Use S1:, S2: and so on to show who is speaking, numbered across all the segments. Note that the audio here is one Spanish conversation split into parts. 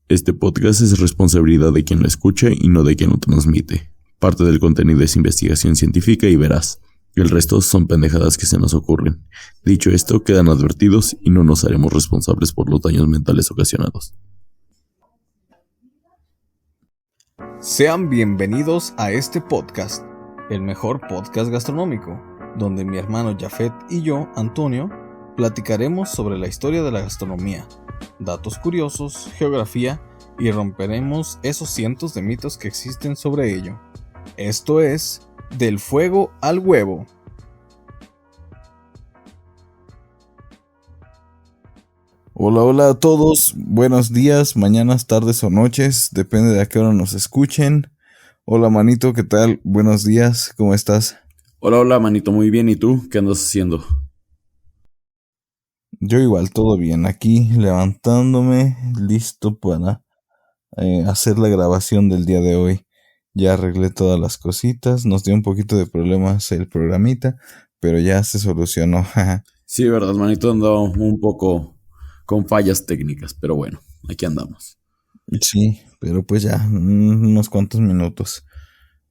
S1: Este podcast es responsabilidad de quien lo escuche y no de quien lo transmite. Parte del contenido es investigación científica y veraz. El resto son pendejadas que se nos ocurren. Dicho esto, quedan advertidos y no nos haremos responsables por los daños mentales ocasionados.
S2: Sean bienvenidos a este podcast, el mejor podcast gastronómico, donde mi hermano Jafet y yo, Antonio, platicaremos sobre la historia de la gastronomía, datos curiosos, geografía y romperemos esos cientos de mitos que existen sobre ello. Esto es Del Fuego al Huevo.
S3: Hola a todos, buenos días, mañanas, tardes o noches, depende de a qué hora nos escuchen. Hola manito, ¿qué tal? Buenos días, ¿cómo estás?
S1: Hola manito, muy bien, ¿y tú? ¿Qué andas haciendo?
S3: Yo igual, todo bien, aquí levantándome, listo para hacer la grabación del día de hoy. Ya arreglé todas las cositas, nos dio un poquito de problemas el programita, pero ya se solucionó.
S1: Sí, verdad, manito, andaba un poco con fallas técnicas, pero bueno, aquí andamos.
S3: Sí, pero pues ya, unos cuantos minutos,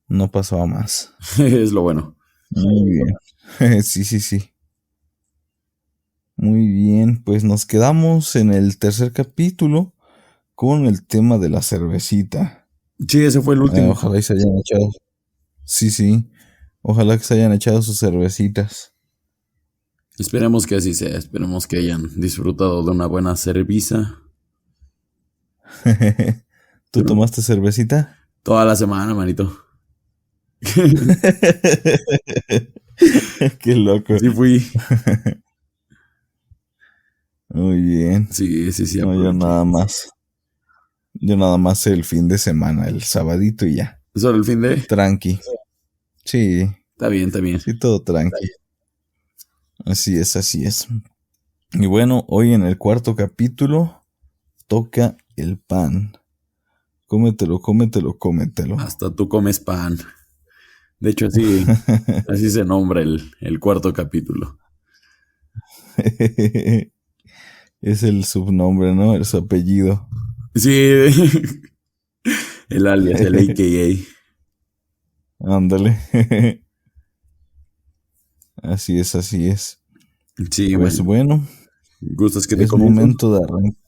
S3: no pasó a más.
S1: Es lo bueno.
S3: Muy bien, sí. Muy bien, pues nos quedamos en el tercer capítulo con el tema de la cervecita.
S1: Sí, ese fue el último.
S3: Ojalá y se hayan echado. Sí. Ojalá que se hayan echado sus cervecitas.
S1: Esperemos que así sea, esperemos que hayan disfrutado de una buena cerveza.
S3: ¿Tú tomaste cervecita?
S1: Toda la semana, manito.
S3: Qué loco.
S1: Sí fui.
S3: Muy bien.
S1: Sí.
S3: No, yo nada más el fin de semana, el sabadito y ya.
S1: ¿Solo el fin de?
S3: Tranqui. Sí.
S1: Está bien.
S3: Sí, todo tranqui. Así es. Y bueno, hoy en el cuarto capítulo toca el pan. Cómetelo.
S1: Hasta tú comes pan. De hecho, así se nombra el cuarto capítulo.
S3: Es el subnombre, ¿no? Es su apellido.
S1: Sí, el alias, el AKA.
S3: Ándale. Así es.
S1: Sí,
S3: Pues bueno,
S1: ¿gustas que te
S3: es
S1: comente?
S3: momento de arrancar.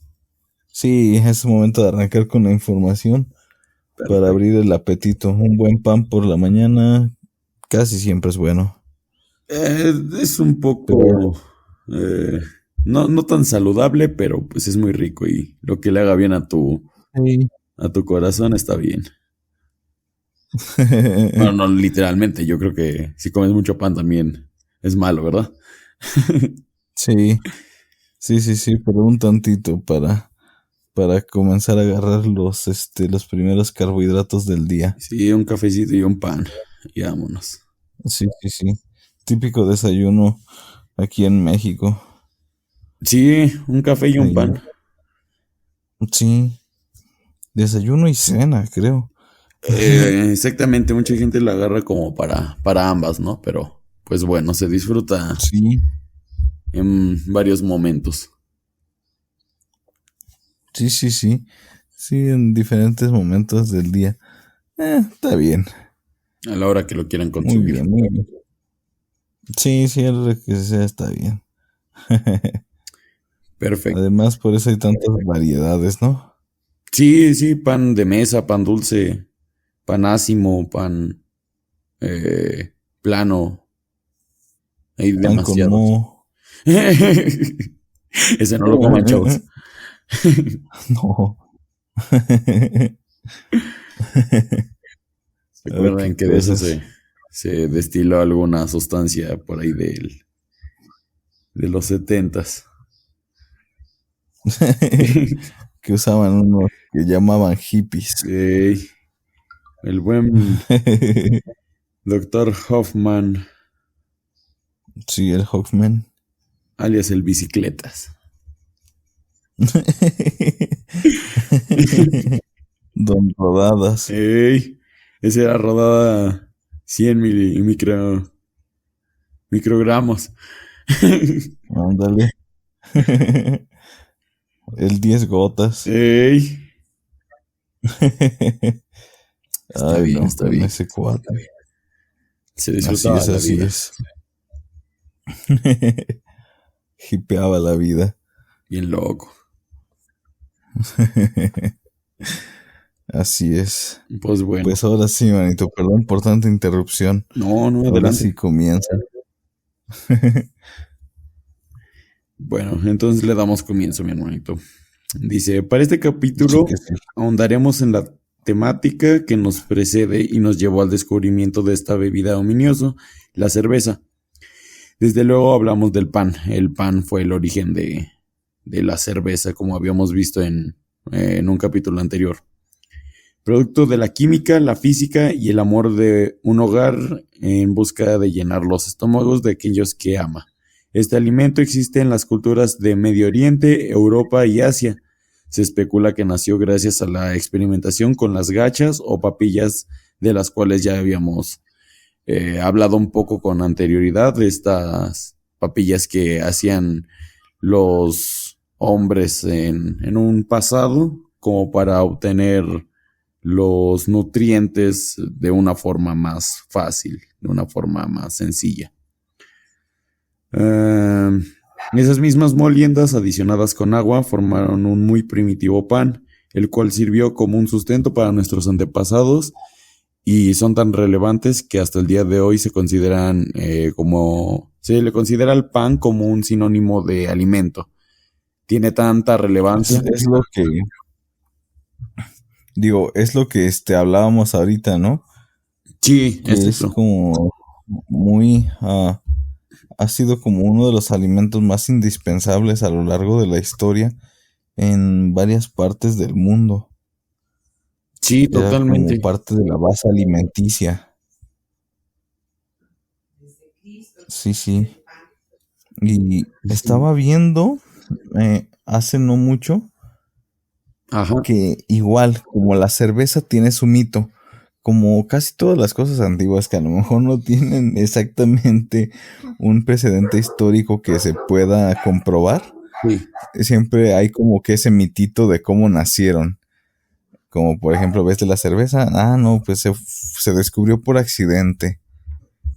S3: Sí, es momento de arrancar con la información.
S1: Perfecto.
S3: Para abrir el apetito. Un buen pan por la mañana casi siempre es bueno.
S1: Es un poco no tan saludable, pero pues es muy rico y lo que le haga bien a tu corazón está bien. Bueno, no literalmente, yo creo que si comes mucho pan también es malo, ¿verdad?
S3: Sí, pero un tantito para comenzar a agarrar los primeros carbohidratos del día.
S1: Sí, un cafecito y un pan y vámonos.
S3: Sí. Típico desayuno aquí en México.
S1: Sí, un café y un pan.
S3: Sí, desayuno y cena, creo.
S1: Exactamente, mucha gente la agarra como para ambas, ¿no? Pero, pues bueno, se disfruta
S3: Sí.
S1: en varios momentos.
S3: Sí. Sí, en diferentes momentos del día. Está bien.
S1: A la hora que lo quieran consumir.
S3: Muy bien. Sí, a la hora que sea está bien.
S1: Perfecto.
S3: Además, por eso hay tantas variedades, ¿no?
S1: Sí, pan de mesa, pan dulce, pan ácimo, pan plano. Hay
S3: Pan
S1: demasiados.
S3: con mo.
S1: Ese no lo coman, chavos.
S3: No.
S1: Recuerden que de eso se destiló alguna sustancia por ahí de los 70s.
S3: Que usaban unos que llamaban hippies.
S1: El buen Dr. Hoffman.
S3: Sí, el Hoffman.
S1: Alias el bicicletas.
S3: Don Rodadas.
S1: Esa era rodada 100 microgramos.
S3: Ándale. El 10 gotas.
S1: Está
S3: Ay,
S1: bien,
S3: no,
S1: está
S3: con
S1: bien.
S3: ese cuate.
S1: Se
S3: Así
S1: disfrutaba
S3: es,
S1: la
S3: así
S1: vida.
S3: es. Hipeaba la vida.
S1: Bien loco.
S3: Así es.
S1: Pues bueno.
S3: Pues ahora sí, manito, perdón por tanta interrupción.
S1: No,
S3: Ahora
S1: adelante.
S3: sí comienza.
S1: Bueno, entonces le damos comienzo, mi hermanito. Dice, para este capítulo
S3: Sí que sí.
S1: ahondaremos en la temática que nos precede y nos llevó al descubrimiento de esta bebida ominiosa, la cerveza. Desde luego hablamos del pan. El pan fue el origen de la cerveza, como habíamos visto en un capítulo anterior. Producto de la química, la física y el amor de un hogar en busca de llenar los estómagos de aquellos que ama. Este alimento existe en las culturas de Medio Oriente, Europa y Asia. Se especula que nació gracias a la experimentación con las gachas o papillas, de las cuales ya habíamos hablado un poco con anterioridad, de estas papillas que hacían los hombres en un pasado como para obtener los nutrientes de una forma más fácil, de una forma más sencilla. Esas mismas moliendas adicionadas con agua formaron un muy primitivo pan, el cual sirvió como un sustento para nuestros antepasados y son tan relevantes que hasta el día de hoy se consideran se le considera el pan como un sinónimo de alimento. Tiene tanta relevancia.
S3: Es lo que, digo, es lo que hablábamos ahorita, ¿no?
S1: Sí,
S3: Que
S1: es
S3: es
S1: eso.
S3: como muy, ha sido como uno de los alimentos más indispensables a lo largo de la historia en varias partes del mundo.
S1: Sí,
S3: Era como
S1: totalmente.
S3: parte de la base alimenticia. Sí, sí. Y estaba viendo hace no mucho
S1: Ajá.
S3: que igual como la cerveza tiene su mito, como casi todas las cosas antiguas que a lo mejor no tienen exactamente un precedente histórico que se pueda comprobar,
S1: Sí.
S3: siempre hay como que ese mitito de cómo nacieron. Como por ejemplo, ves de la cerveza, no, pues se descubrió por accidente.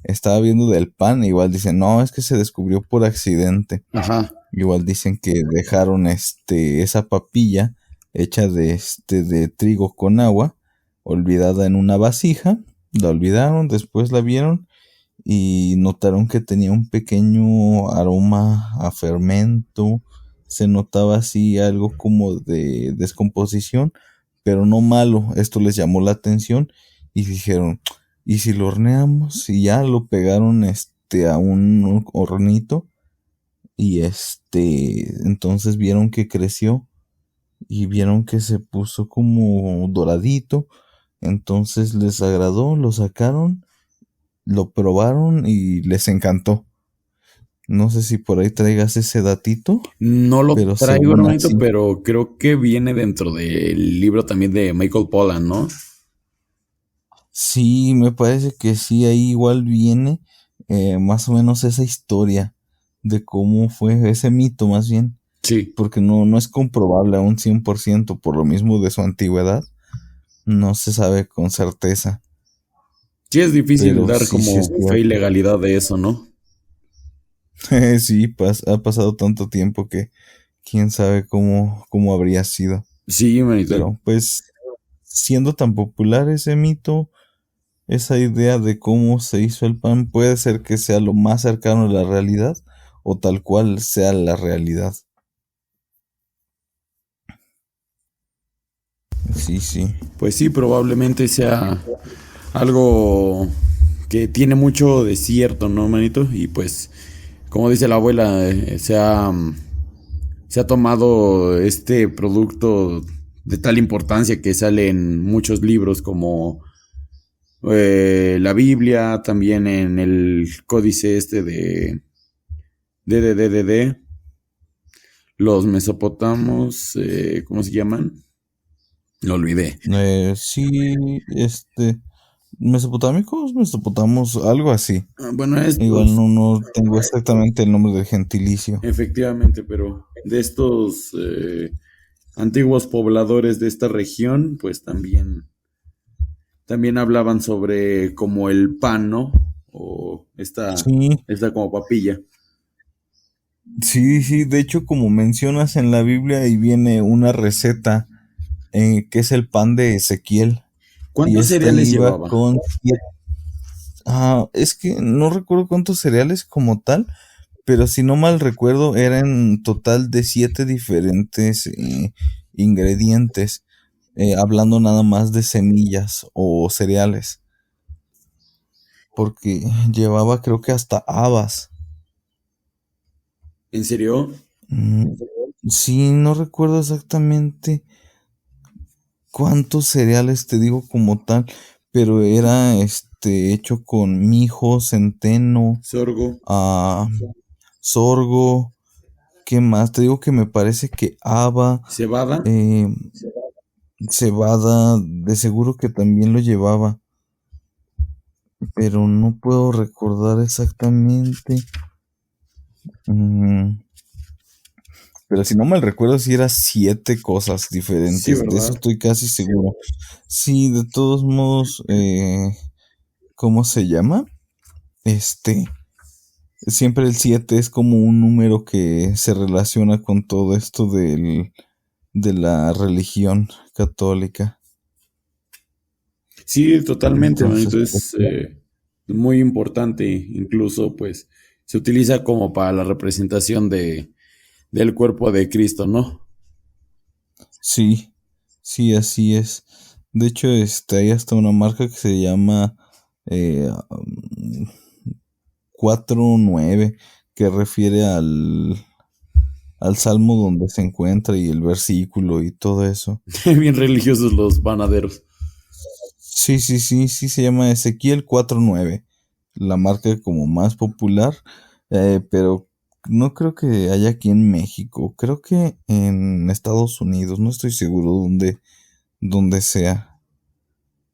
S3: Estaba viendo del pan, igual dicen, no, es que se descubrió por accidente.
S1: Ajá.
S3: Igual dicen que dejaron esa papilla hecha de trigo con agua, olvidada en una vasija, la olvidaron, después la vieron y notaron que tenía un pequeño aroma a fermento, se notaba así algo como de descomposición, pero no malo. Esto les llamó la atención y dijeron, ¿y si lo horneamos? Y ya lo pegaron a un hornito y entonces vieron que creció y vieron que se puso como doradito, entonces les agradó, lo sacaron, lo probaron y les encantó. No sé si por ahí traigas ese datito,
S1: No lo
S3: pero
S1: traigo,
S3: según
S1: hermanito,
S3: así.
S1: pero creo que viene dentro del libro también de Michael Pollan, ¿no?
S3: Sí, me parece que sí, ahí igual viene más o menos esa historia de cómo fue ese mito más bien,
S1: Sí.
S3: porque no es comprobable a un 100% por lo mismo de su antigüedad, no se sabe con certeza,
S1: Sí es difícil
S3: pero
S1: dar
S3: sí, sí
S1: como
S3: es
S1: fe y
S3: cierto.
S1: legalidad de eso, ¿no?
S3: Sí, ha pasado tanto tiempo que quién sabe cómo habría sido.
S1: Sí, hermanito.
S3: Pero pues, siendo tan popular ese mito, esa idea de cómo se hizo el pan puede ser que sea lo más cercano a la realidad o tal cual sea la realidad. Sí, sí.
S1: Pues sí, probablemente sea algo que tiene mucho de cierto, ¿no, hermanito? Y pues, como dice la abuela, se ha tomado este producto de tal importancia que sale en muchos libros como la Biblia, también en el códice de los mesopotamos, ¿cómo se llaman? Lo olvidé.
S3: Sí, mesopotamos, algo así.
S1: Bueno,
S3: Igual
S1: estos,
S3: no tengo exactamente el nombre del gentilicio.
S1: efectivamente, pero de estos antiguos pobladores de esta región, pues también hablaban sobre como el pan, ¿no? O
S3: Sí,
S1: esta como papilla.
S3: sí, sí, de hecho como mencionas en la Biblia ahí viene una receta que es el pan de Ezequiel y
S1: ¿Cuántos
S3: esta
S1: cereales
S3: iba
S1: llevaba?
S3: con es que no recuerdo cuántos cereales como tal, pero si no mal recuerdo eran en total de 7 diferentes ingredientes, hablando nada más de semillas o cereales, porque llevaba creo que hasta habas.
S1: ¿En serio?
S3: Mm, sí, no recuerdo exactamente cuántos cereales te digo como tal, pero era hecho con mijo, centeno,
S1: Sorgo,
S3: ah, sorgo, ¿qué más? Te digo que me parece que haba,
S1: cebada.
S3: eh, cebada, de seguro que también lo llevaba, pero no puedo recordar exactamente. Mm, pero si no mal recuerdo, si era 7 cosas
S1: Sí,
S3: diferentes, de eso
S1: ¿verdad?
S3: estoy casi seguro. Sí, de todos modos, ¿cómo se llama? Este, siempre el 7 es como un número que se relaciona con todo esto de la religión católica.
S1: Sí, totalmente,
S3: Entonces,
S1: manito.
S3: pues,
S1: Es muy importante. Incluso, pues, se utiliza como para la representación del cuerpo de Cristo, ¿no?
S3: sí, sí, así es. De hecho, hay hasta una marca que se llama eh, 4:9 que refiere al salmo donde se encuentra y el versículo y todo eso.
S1: Bien religiosos los panaderos.
S3: Sí, sí, sí, sí se llama Ezequiel 4:9, la marca como más popular, pero no creo que haya aquí en México, creo que en Estados Unidos, no estoy seguro dónde sea,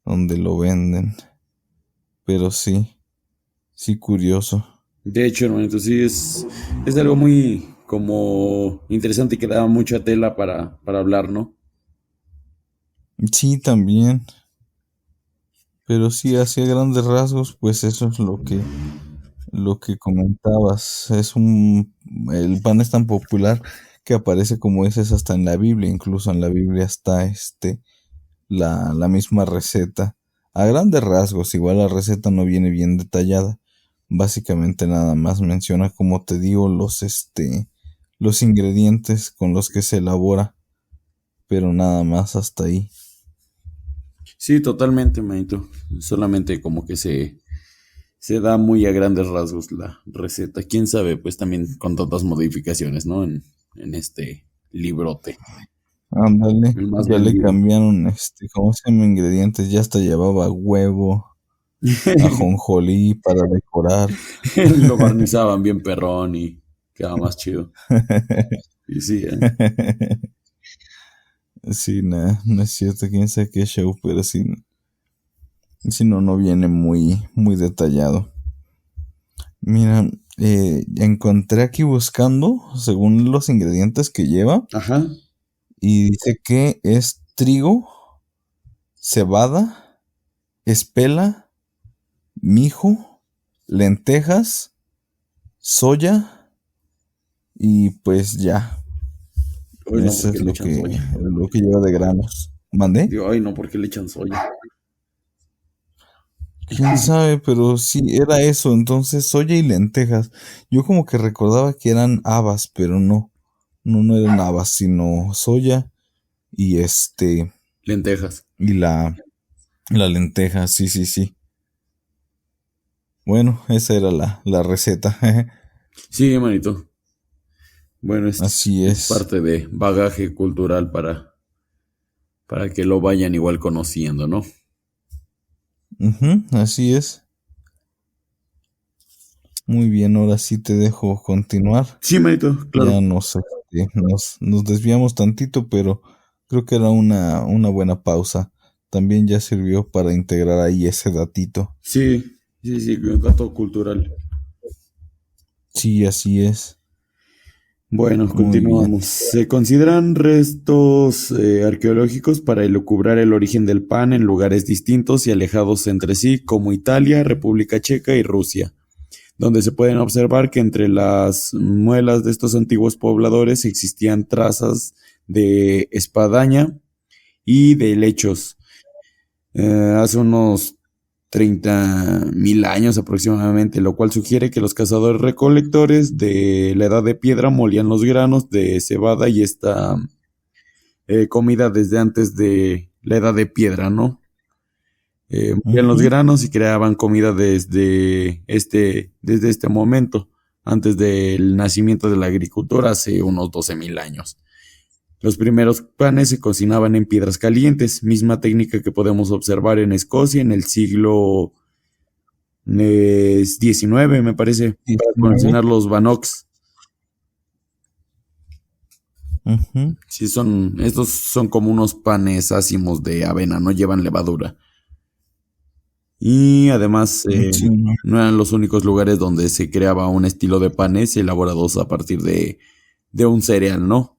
S3: donde lo venden, pero sí, sí curioso.
S1: De hecho, hermanito, sí es algo muy como interesante y que da mucha tela para hablar, ¿no?
S3: Sí, también, pero sí, hacia grandes rasgos, pues eso es lo que comentabas. El pan es tan popular que aparece como dices hasta en la Biblia, incluso en la Biblia está la misma receta. A grandes rasgos, igual la receta no viene bien detallada. Básicamente nada más menciona, como te digo, los ingredientes con los que se elabora, pero nada más hasta ahí.
S1: Sí, totalmente, manito. Solamente como que se da muy a grandes rasgos la receta. Quién sabe, pues también con tantas modificaciones, ¿no? En este librote,
S3: Ándale,
S1: el más
S3: ya le
S1: vendido.
S3: cambiaron, ¿cómo se llama? Ingredientes, ya hasta llevaba huevo, ajonjolí para decorar.
S1: Lo barnizaban bien perrón y quedaba más chido. Y sí,
S3: Sí, nada, no es cierto, quién sabe qué show, pero sí, si no, no viene muy, muy detallado. Mira, encontré aquí buscando, según los ingredientes que lleva,
S1: Ajá.
S3: y dice que es trigo, cebada, espela, mijo, lentejas, soya, y pues ya,
S1: Hoy no,
S3: eso
S1: porque
S3: es
S1: le
S3: lo
S1: echan
S3: que,
S1: soya.
S3: lo que lleva de granos. ¿Mandé?
S1: Digo, ay, no, porque le echan soya.
S3: Quién sabe, pero sí, era eso, entonces soya y lentejas. Yo como que recordaba que eran habas, pero no, no eran habas, sino soya y
S1: Lentejas.
S3: y la lenteja, sí, sí, sí. Bueno, esa era la receta.
S1: Sí, manito. Bueno,
S3: Así
S1: es
S3: es.
S1: parte de bagaje cultural para que lo vayan igual conociendo, ¿no?
S3: Ujú, así es. Muy bien, ahora sí te dejo continuar.
S1: Sí, manito, claro.
S3: Ya nos desviamos tantito, pero creo que era una buena pausa. También ya sirvió para integrar ahí ese datito.
S1: Sí, sí, sí, un dato cultural.
S3: Sí, así es.
S1: Bueno,
S3: Muy bien.
S1: continuamos. Se consideran restos arqueológicos para elucubrar el origen del pan en lugares distintos y alejados entre sí, como Italia, República Checa y Rusia, donde se pueden observar que entre las muelas de estos antiguos pobladores existían trazas de espadaña y de helechos. Hace unos 30.000 años aproximadamente, lo cual sugiere que los cazadores recolectores de la edad de piedra molían los granos de cebada y esta comida desde antes de la edad de piedra, ¿no? Molían los
S3: Ujú.
S1: granos y creaban comida desde este momento, antes del nacimiento de la agricultura, hace unos 12.000 años. Los primeros panes se cocinaban en piedras calientes, misma técnica que podemos observar en Escocia en el siglo XIX, me parece, para
S3: 19.
S1: cocinar los banox.
S3: Ujú.
S1: Sí, estos son como unos panes ácimos de avena, no llevan levadura. Y además
S3: Sí, no.
S1: no eran los únicos lugares donde se creaba un estilo de panes elaborados a partir de un cereal, ¿no?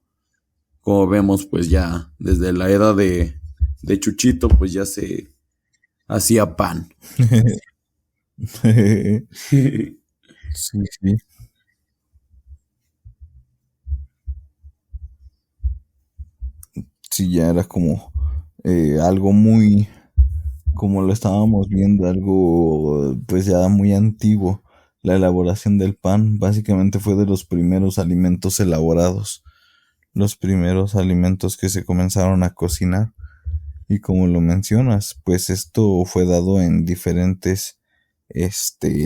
S1: Como vemos, pues ya desde la edad de Chuchito, pues ya se hacía pan.
S3: Sí, sí. Sí, ya era como algo muy, como lo estábamos viendo, algo pues ya muy antiguo. La elaboración del pan básicamente fue de los primeros alimentos elaborados, los primeros alimentos que se comenzaron a cocinar. Y como lo mencionas, pues esto fue dado en diferentes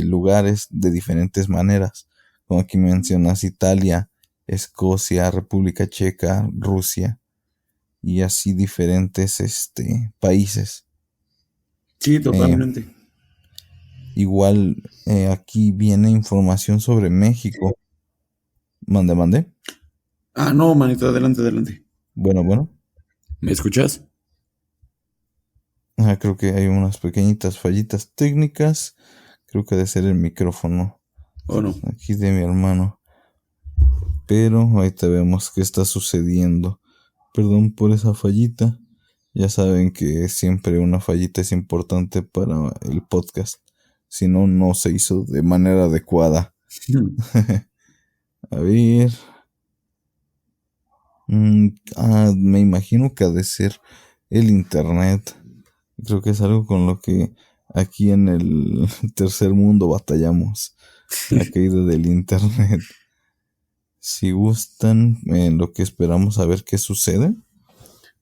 S3: lugares de diferentes maneras. Como aquí mencionas Italia, Escocia, República Checa, Rusia y así diferentes países.
S1: Sí,
S3: Eh,
S1: totalmente.
S3: igual aquí viene información sobre México. Mande, mande.
S1: Ah, no, manito, adelante, adelante.
S3: Bueno, bueno.
S1: ¿Me escuchas?
S3: Creo que hay unas pequeñitas fallitas técnicas. Creo que debe ser el micrófono
S1: ¿O no?
S3: aquí de mi hermano. Pero ahorita vemos qué está sucediendo. Perdón por esa fallita. Ya saben que siempre una fallita es importante para el podcast. Si no, no se hizo de manera adecuada. A ver. Me imagino que ha de ser el internet. Creo que es algo con lo que aquí en el tercer mundo batallamos. La caída del internet. Si gustan, en lo que esperamos a ver qué sucede,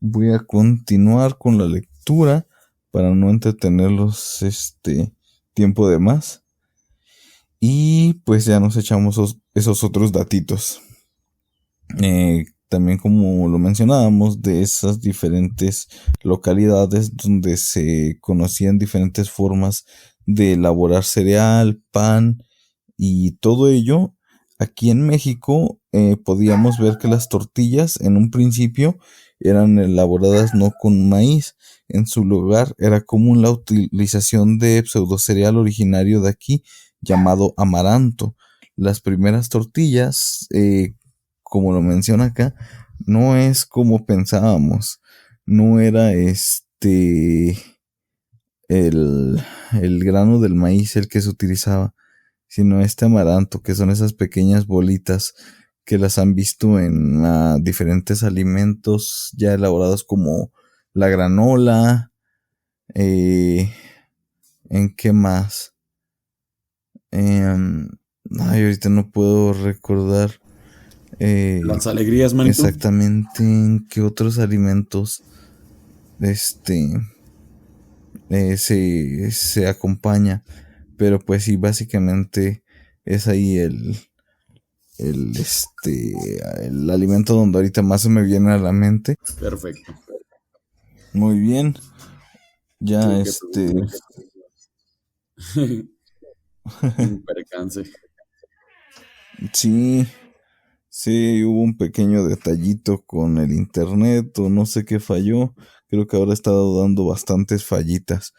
S3: voy a continuar con la lectura para no entretenerlos tiempo de más. Y pues ya nos echamos esos otros datitos. También como lo mencionábamos, de esas diferentes localidades donde se conocían diferentes formas de elaborar cereal, pan y todo ello, aquí en México podíamos ver que las tortillas en un principio eran elaboradas no con maíz, en su lugar era común la utilización de pseudocereal originario de aquí llamado amaranto. Las primeras tortillas, como lo menciona acá, no es como pensábamos, no era el, el grano del maíz el que se utilizaba, sino este amaranto, que son esas pequeñas bolitas que las han visto en diferentes alimentos ya elaborados como la granola, eh, ¿en qué más? Em, ahorita no puedo recordar
S1: Las alegrías, manito.
S3: exactamente en qué otros alimentos este se acompaña, pero pues sí, básicamente es ahí el, el alimento donde ahorita más se me viene a la mente.
S1: Perfecto.
S3: Muy bien, ya
S1: Tuve que un percance.
S3: sí, sí, hubo un pequeño detallito con el internet o no sé qué falló. Creo que ahora ha estado dando bastantes fallitas,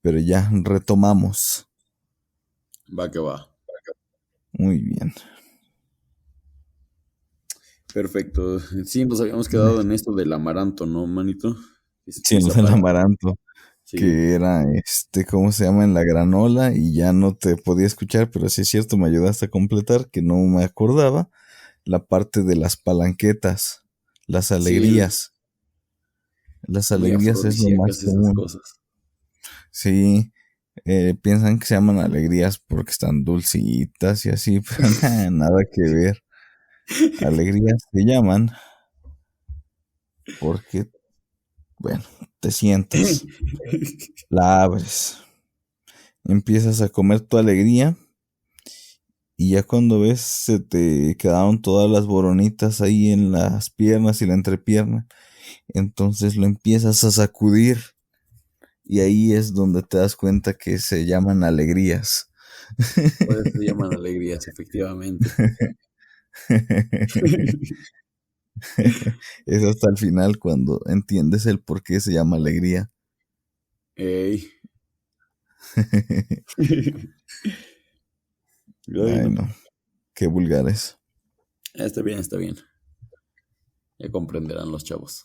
S3: pero ya retomamos.
S1: Va que va.
S3: Muy bien.
S1: Perfecto. Sí, nos habíamos quedado en esto del amaranto, ¿no, manito?
S3: Sí,
S1: Esa
S3: el
S1: parte.
S3: amaranto,
S1: Sí.
S3: que era ¿cómo se llama? En la granola y ya no te podía escuchar, pero sí es cierto, me ayudaste a completar, que no me acordaba, la parte de las palanquetas, las
S1: Sí,
S3: alegrías. Las
S1: muy
S3: alegrías es lo más
S1: afrodisíacas esas
S3: común.
S1: cosas.
S3: Sí, piensan que se llaman alegrías porque están dulcitas y así, pero nada que ver. Alegrías se llaman porque, bueno, te sientas, la abres, empiezas a comer tu alegría y ya cuando ves se te quedaron todas las boronitas ahí en las piernas y la entrepierna. Entonces lo empiezas a sacudir y ahí es donde te das cuenta que se llaman alegrías.
S1: Por eso se llaman alegrías, efectivamente.
S3: Es hasta el final cuando entiendes el por qué se llama alegría.
S1: Ey. Ay,
S3: Ay,
S1: no.
S3: no, qué vulgares.
S1: Está bien, está bien. Ya comprenderán los chavos.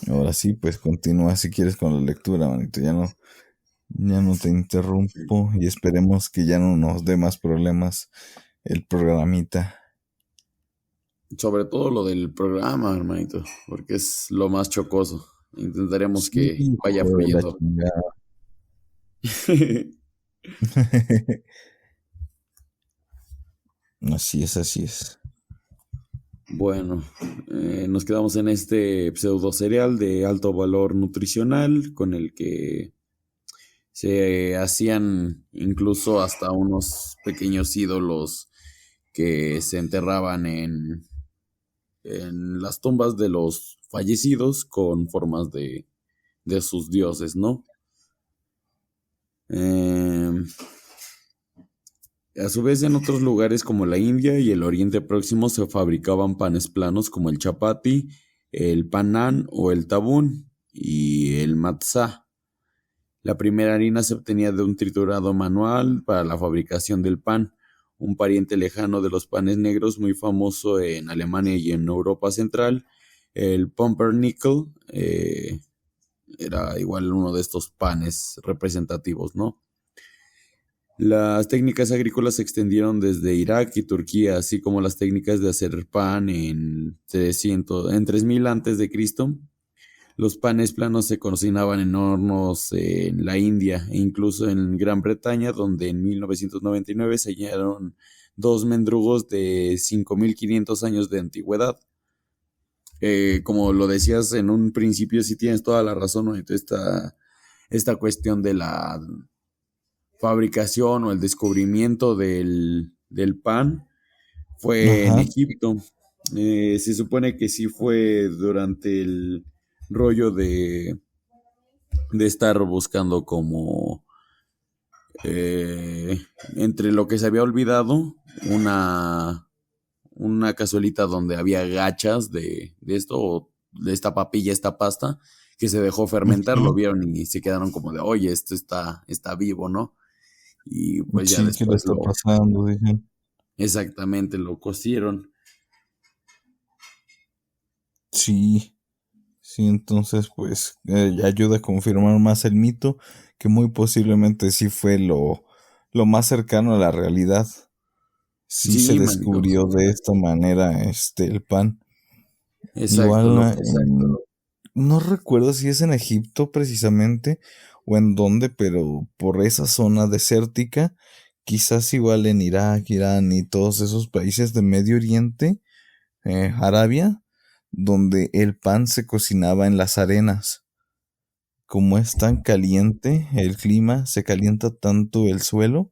S3: Ahora sí, pues continúa si quieres con la lectura, manito. Ya no te interrumpo y esperemos que ya no nos dé más problemas el programita.
S1: Sobre todo lo del programa, hermanito, porque es lo más chocoso. Intentaremos
S3: Sí,
S1: que vaya
S3: hijo de la
S1: fluyendo.
S3: chingada. Así es, así es.
S1: Bueno, nos quedamos en este pseudo cereal de alto valor nutricional con el que se hacían incluso hasta unos pequeños ídolos que se enterraban en las tumbas de los fallecidos con formas de sus dioses, ¿no? Eh, a su vez, en otros lugares como la India y el Oriente Próximo se fabricaban panes planos como el chapati, el pan naan o el tabún y el matzah. La primera harina se obtenía de un triturado manual para la fabricación del pan, un pariente lejano de los panes negros muy famoso en Alemania y en Europa Central. El pumpernickel era igual uno de estos panes representativos, ¿no? Las técnicas agrícolas se extendieron desde Irak y Turquía, así como las técnicas de hacer pan en 3000 antes de Cristo. Los panes planos se cocinaban en hornos en la India e incluso en Gran Bretaña, donde en 1999 se hallaron dos mendrugos de 5500 años de antigüedad. Como lo decías en un principio, sí tienes toda la razón, ¿no? Entonces, esta cuestión de la fabricación o el descubrimiento del pan fue en
S3: Ajá,
S1: Egipto. Se supone que sí fue durante el rollo de estar buscando como eh, entre lo que se había olvidado, una cazuelita donde había gachas de esto, o de esta papilla, esta pasta, que se dejó fermentar, lo
S3: ujú.
S1: vieron y se quedaron como de, oye, esto está vivo, ¿no? Y pues ya
S3: Sí, ¿qué le
S1: después
S3: está pasando? Dije.
S1: exactamente, lo cocieron.
S3: Sí, sí, entonces pues ayuda a confirmar más el mito, que muy posiblemente sí fue lo más cercano a la realidad. Sí se
S1: Sí, manito.
S3: descubrió de esta manera el pan.
S1: Exacto,
S3: Igual
S1: lo
S3: no recuerdo si es en Egipto precisamente o en dónde, pero por esa zona desértica, quizás igual en Irak, Irán y todos esos países de Medio Oriente, Arabia, donde el pan se cocinaba en las arenas. Como es tan caliente el clima, se calienta tanto el suelo,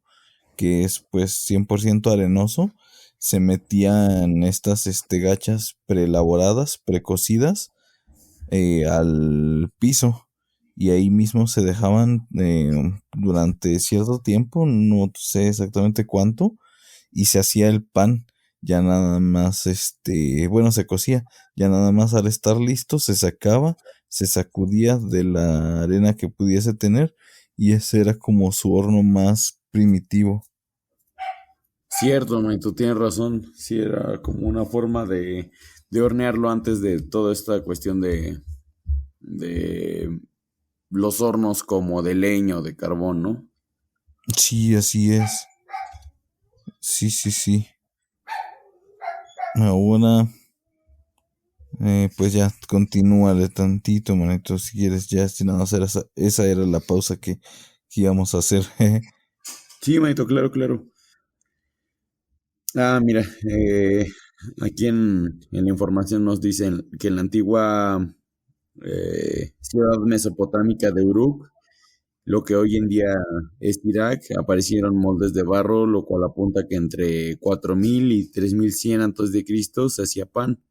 S3: que es pues 100% arenoso, se metían estas gachas preelaboradas, precocidas, al piso y ahí mismo se dejaban durante cierto tiempo, no sé exactamente cuánto, y se hacía el pan. Ya nada más, bueno, se cocía, ya nada más al estar listo se sacaba, se sacudía de la arena que pudiese tener y ese era como su horno más primitivo.
S1: Cierto, man, tú tienes razón. Sí, era como una forma de hornearlo antes de toda esta cuestión de los hornos como de leña o de carbón, ¿no?
S3: Sí, así es. Sí, sí, sí. Ahora, pues ya, continúale tantito, manito, si quieres, ya, si nada, esa era la pausa que íbamos a hacer.
S1: Sí, manito, claro, claro. Ah, mira, aquí en la información nos dicen que en la antigua ciudad mesopotámica de Uruk, lo que hoy en día es Irak, aparecieron moldes de barro, lo cual apunta que entre 4000 y 3100 antes de Cristo se hacía pan.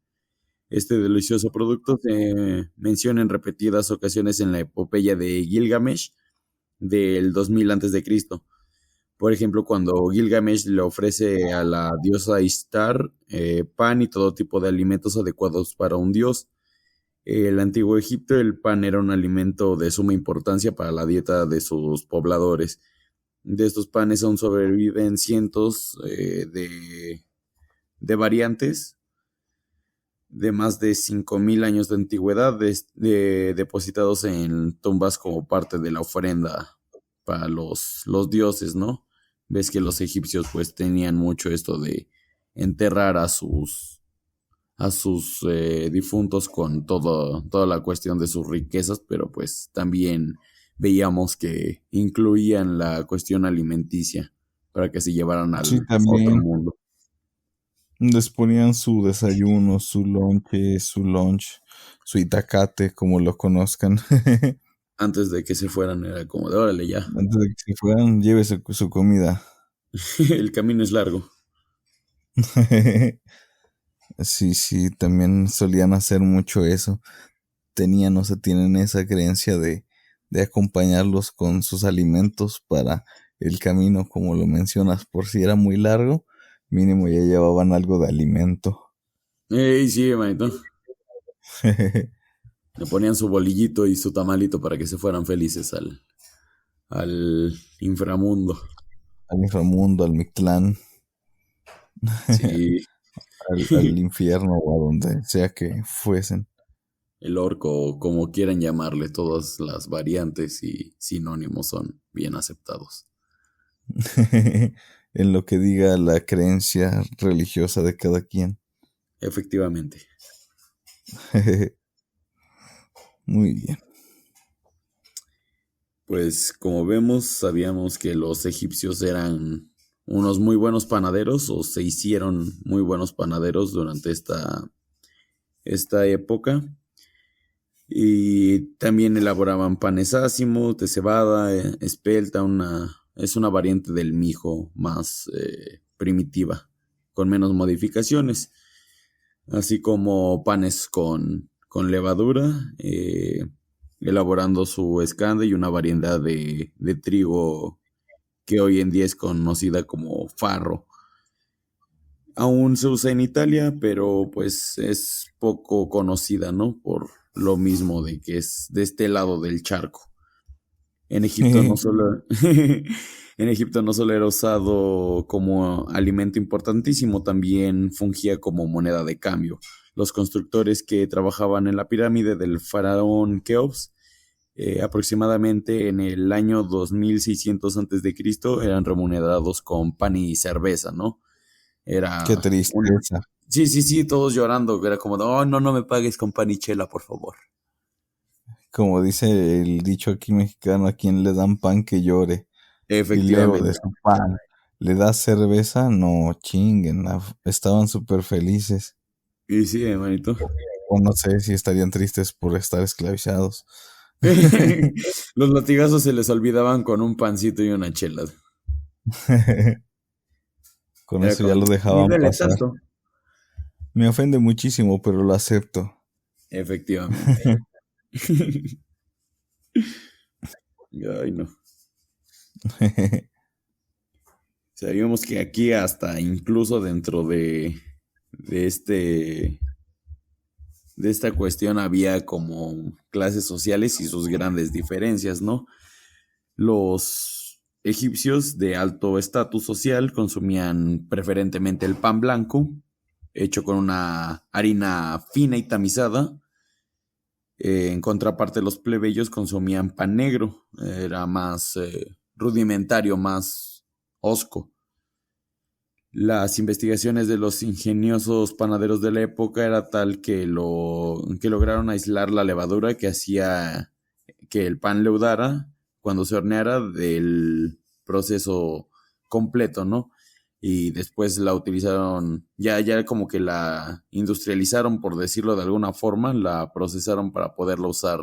S1: Este delicioso producto se menciona en repetidas ocasiones en la epopeya de Gilgamesh del 2000 antes de Cristo. Por ejemplo, cuando Gilgamesh le ofrece a la diosa Ishtar pan y todo tipo de alimentos adecuados para un dios. El antiguo Egipto, el pan era un alimento de suma importancia para la dieta de sus pobladores. De estos panes aún sobreviven cientos de variantes de más de 5000 años de antigüedad, depositados en tumbas como parte de la ofrenda para los dioses, ¿no? Ves que los egipcios pues tenían mucho esto de enterrar a sus difuntos con toda la cuestión de sus riquezas, pero pues también veíamos que incluían la cuestión alimenticia para que se llevaran
S3: Sí,
S1: al otro
S3: también
S1: mundo
S3: les ponían su desayuno, su lonche, su lunch, su itacate, como lo conozcan.
S1: antes de que se fueran. Era como de órale ya,
S3: Antes de que se fueran, llévese su comida.
S1: el camino es largo.
S3: Sí, sí, también solían hacer mucho eso. Tenían o se tienen esa creencia de acompañarlos con sus alimentos para el camino, como lo mencionas, por si era muy largo, mínimo ya llevaban algo de alimento.
S1: Ey, sí, manito. Le ponían su bolillito y su tamalito para que se fueran felices al inframundo.
S3: Al inframundo, al Mictlán,
S1: Sí,
S3: al infierno o a donde sea que fuesen.
S1: el orco, como quieran llamarle, todas las variantes y sinónimos son bien aceptados.
S3: En lo que diga la creencia religiosa de cada quien.
S1: Efectivamente.
S3: Muy bien.
S1: Pues como vemos, sabíamos que los egipcios eran unos muy buenos panaderos o se hicieron muy buenos panaderos durante esta época. Y también elaboraban panes ácimos, de cebada, espelta, es una variante del mijo más primitiva, con menos modificaciones, así como panes con levadura, elaborando su escanda y una variedad de trigo que hoy en día es conocida como farro. Aún se usa en Italia, pero pues es poco conocida, ¿no? Por lo mismo de que es de este lado del charco. En Egipto no solo, en Egipto no solo era usado como alimento importantísimo, también fungía como moneda de cambio. Los constructores que trabajaban en la pirámide del faraón Keops, aproximadamente en el año 2600 antes de Cristo, eran remunerados con pan y cerveza, ¿no?
S3: Qué
S1: Era una...
S3: tristeza.
S1: Sí, sí, sí, todos llorando. Era como de, oh, no, no me pagues con pan y chela, por favor.
S3: Como dice el dicho aquí mexicano, a quien le dan pan que llore. Y luego de
S1: Efectivamente.
S3: su pan, ¿le das cerveza? No, chinguen, estaban súper felices.
S1: Y sí, hermanito.
S3: O no sé si estarían tristes por estar esclavizados.
S1: Los latigazos se les olvidaban con un pancito y una chela.
S3: Con
S1: Era
S3: eso ya
S1: como,
S3: lo
S1: ni
S3: dejaban
S1: dele
S3: pasar.
S1: tanto.
S3: Me ofende muchísimo, pero lo acepto.
S1: Efectivamente. Ay, no. Sabíamos que aquí hasta incluso dentro de de esta cuestión había como clases sociales y sus grandes diferencias, ¿no? Los egipcios de alto estatus social consumían preferentemente el pan blanco, hecho con una harina fina y tamizada. En contraparte, los plebeyos consumían pan negro, era más rudimentario, más hosco. Las investigaciones de los ingeniosos panaderos de la época era tal que lograron aislar la levadura que hacía que el pan leudara cuando se horneara del proceso completo, ¿no? Y después la utilizaron, ya como que la industrializaron, por decirlo de alguna forma, la procesaron para poderla usar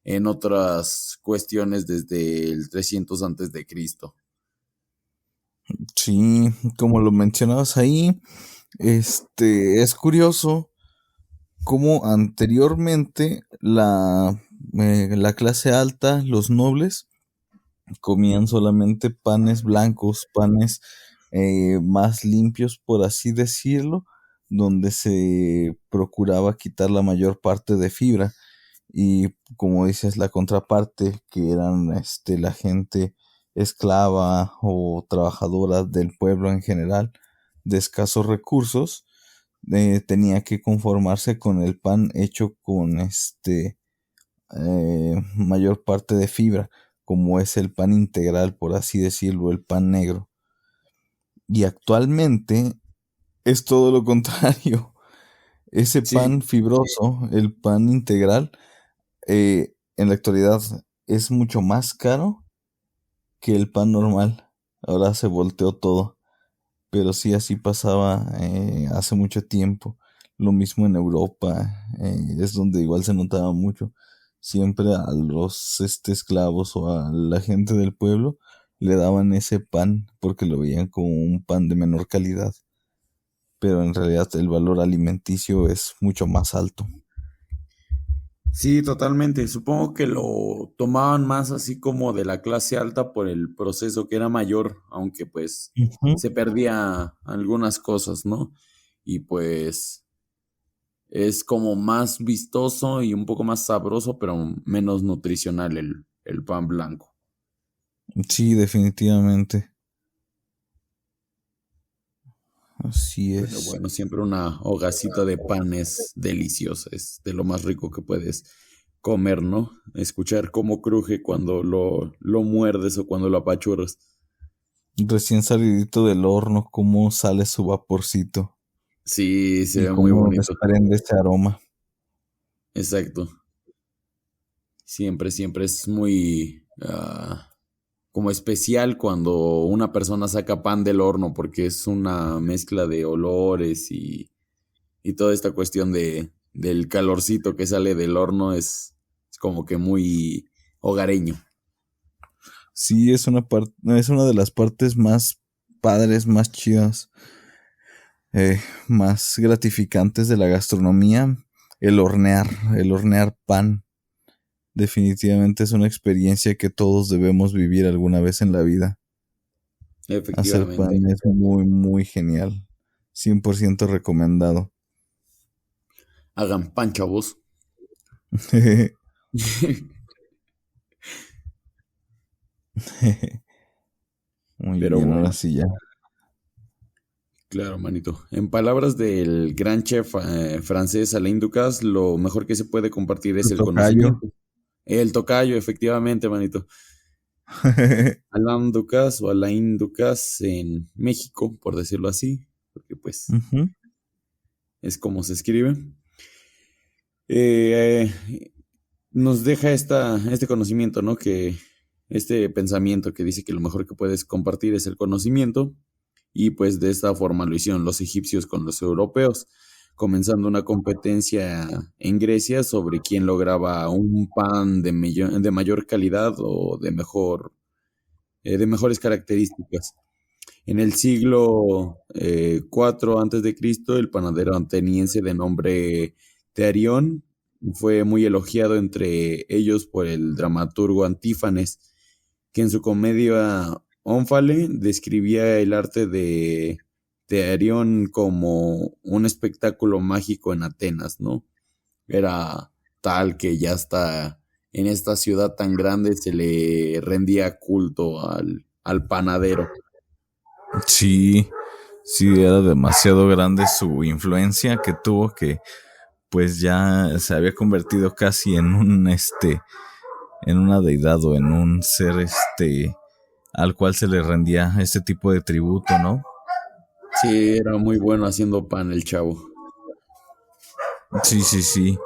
S1: en otras cuestiones desde el 300 antes de Cristo.
S3: Sí, como lo mencionabas ahí, es curioso cómo anteriormente la clase alta, los nobles, comían solamente panes blancos, panes más limpios, por así decirlo, donde se procuraba quitar la mayor parte de fibra. Y como dices, la contraparte, que eran la gente esclava o trabajadora del pueblo en general, de escasos recursos, tenía que conformarse con el pan hecho con mayor parte de fibra, como es el pan integral, por así decirlo, el pan negro. Y actualmente es todo lo contrario. Ese pan
S1: Sí,
S3: fibroso, el pan integral, en la actualidad es mucho más caro que el pan normal. Ahora se volteó todo. Pero sí, así pasaba hace mucho tiempo. Lo mismo en Europa, es donde igual se notaba mucho. Siempre a los esclavos o a la gente del pueblo le daban ese pan porque lo veían como un pan de menor calidad. Pero en realidad el valor alimenticio es mucho más alto.
S1: sí, totalmente. Supongo que lo tomaban más así como de la clase alta por el proceso que era mayor, aunque pues
S3: Ujú.
S1: se perdía algunas cosas, ¿no? Y pues es como más vistoso y un poco más sabroso, pero menos nutricional el pan blanco.
S3: Sí, definitivamente. Así
S1: Pero
S3: es.
S1: bueno, siempre una hogacita de pan es deliciosa, es de lo más rico que puedes comer, ¿no? Escuchar cómo cruje cuando lo muerdes o cuando lo apachurras.
S3: Recién salidito del horno, cómo sale su vaporcito
S1: Sí, se
S3: y
S1: ve muy
S3: cómo
S1: bonito.
S3: desprende ese aroma.
S1: Exacto. Siempre es muy como especial cuando una persona saca pan del horno porque es una mezcla de olores y toda esta cuestión del calorcito que sale del horno es como que muy hogareño.
S3: Sí, es una de las partes más padres, más chidas, más gratificantes de la gastronomía, el hornear pan. Definitivamente es una experiencia que todos debemos vivir alguna vez en la vida. Hacer pan
S1: Efectivamente.
S3: es muy, muy genial. 100% recomendado.
S1: Hagan pan, chavos.
S3: Muy
S1: Pero
S3: bien, ahora
S1: bueno,
S3: sí ya.
S1: claro, manito. En palabras del gran chef francés Alain Ducasse, lo mejor que se puede compartir es
S3: Tu
S1: el
S3: tocayo.
S1: conocimiento. El tocayo, efectivamente, manito. Alain Ducasse o Alain Ducasse en México, por decirlo así, porque pues
S3: Ujú.
S1: es como se escribe. Eh, Nos deja este conocimiento, ¿no? Que este pensamiento que dice que lo mejor que puedes compartir es el conocimiento, y pues de esta forma lo hicieron los egipcios con los europeos, comenzando una competencia en Grecia sobre quién lograba un pan de mayor calidad o de mejores características. En el siglo IV antes de Cristo, el panadero ateniense de nombre Tearión fue muy elogiado entre ellos por el dramaturgo Antífanes, que en su comedia Ónfale describía el arte de Tearión como un espectáculo mágico en Atenas, ¿no? Era tal que ya hasta en esta ciudad tan grande se le rendía culto al panadero.
S3: Sí, sí, era demasiado grande su influencia que tuvo, que pues ya se había convertido casi en en una deidad o en un ser al cual se le rendía este tipo de tributo, ¿no?
S1: Sí, era muy bueno haciendo pan el chavo.
S3: Sí, sí, sí.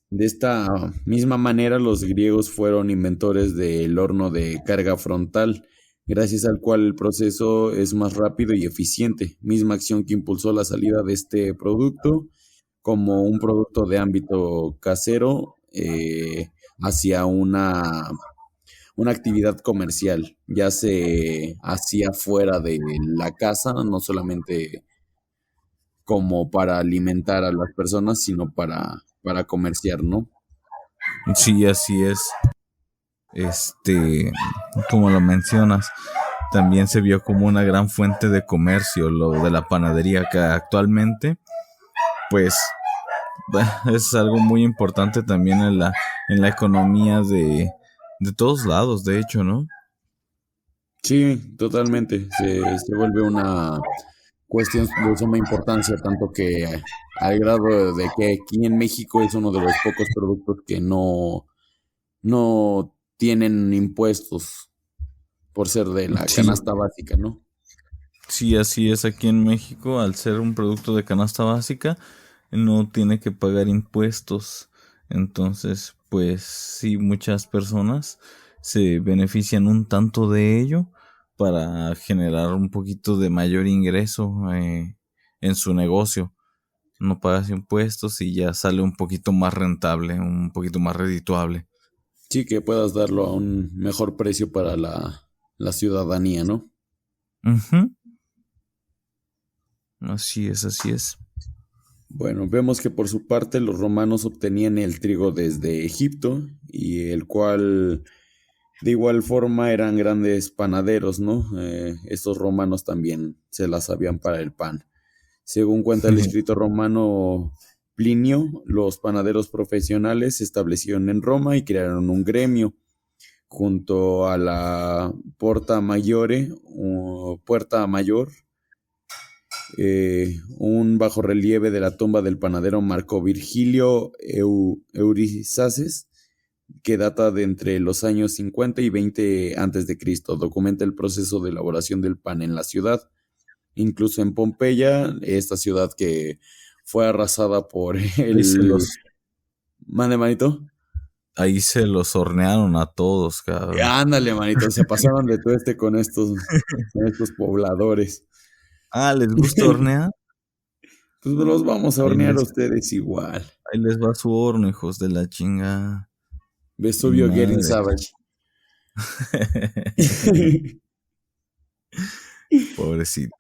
S1: De esta misma manera, los griegos fueron inventores del horno de carga frontal, gracias al cual el proceso es más rápido y eficiente, misma acción que impulsó la salida de este producto como un producto de ámbito casero hacia una actividad comercial. Ya se hacía fuera de la casa, no solamente como para alimentar a las personas, sino para comerciar, ¿no?
S3: Sí, así es. Como lo mencionas, también se vio como una gran fuente de comercio lo de la panadería, que actualmente pues es algo muy importante también en la economía de todos lados, de hecho, ¿no?
S1: Sí, totalmente. Se vuelve una cuestión de suma importancia, tanto que al grado de que aquí en México es uno de los pocos productos que no tienen impuestos por ser de la
S3: Sí,
S1: canasta básica, ¿no?
S3: sí, así es aquí en México, al ser un producto de canasta básica, no tiene que pagar impuestos. Entonces, pues sí, muchas personas se benefician un tanto de ello para generar un poquito de mayor ingreso en su negocio. No pagas impuestos y ya sale un poquito más rentable, un poquito más redituable.
S1: Sí, que puedas darlo a un mejor precio para la ciudadanía, ¿no?
S3: Ujú. Así es, así es.
S1: Bueno, vemos que por su parte los romanos obtenían el trigo desde Egipto y el cual de igual forma eran grandes panaderos, ¿no? Estos romanos también se las sabían para el pan. Según cuenta el escritor romano Plinio, los panaderos profesionales se establecieron en Roma y crearon un gremio junto a la Porta Maggiore, o Puerta Mayor. Un bajorrelieve de la tumba del panadero Marco Virgilio Eurisaces, que data de entre los años 50 y 20 antes de Cristo. Documenta el proceso de elaboración del pan en la ciudad. Incluso en Pompeya, esta ciudad que fue arrasada por
S3: Ahí se
S1: el...
S3: los,
S1: Mande, manito.
S3: ahí se los hornearon a todos, cabrón.
S1: Ándale, manito, se pasaron de tueste con estos pobladores.
S3: Ah, ¿les gusta hornear?
S1: Pues los vamos a
S3: Ahí
S1: hornear a
S3: les,
S1: ustedes igual.
S3: ahí les va su horno, hijos de la chinga. Mi
S1: Vesubio Getting
S3: madre.
S1: Savage.
S3: Pobrecito.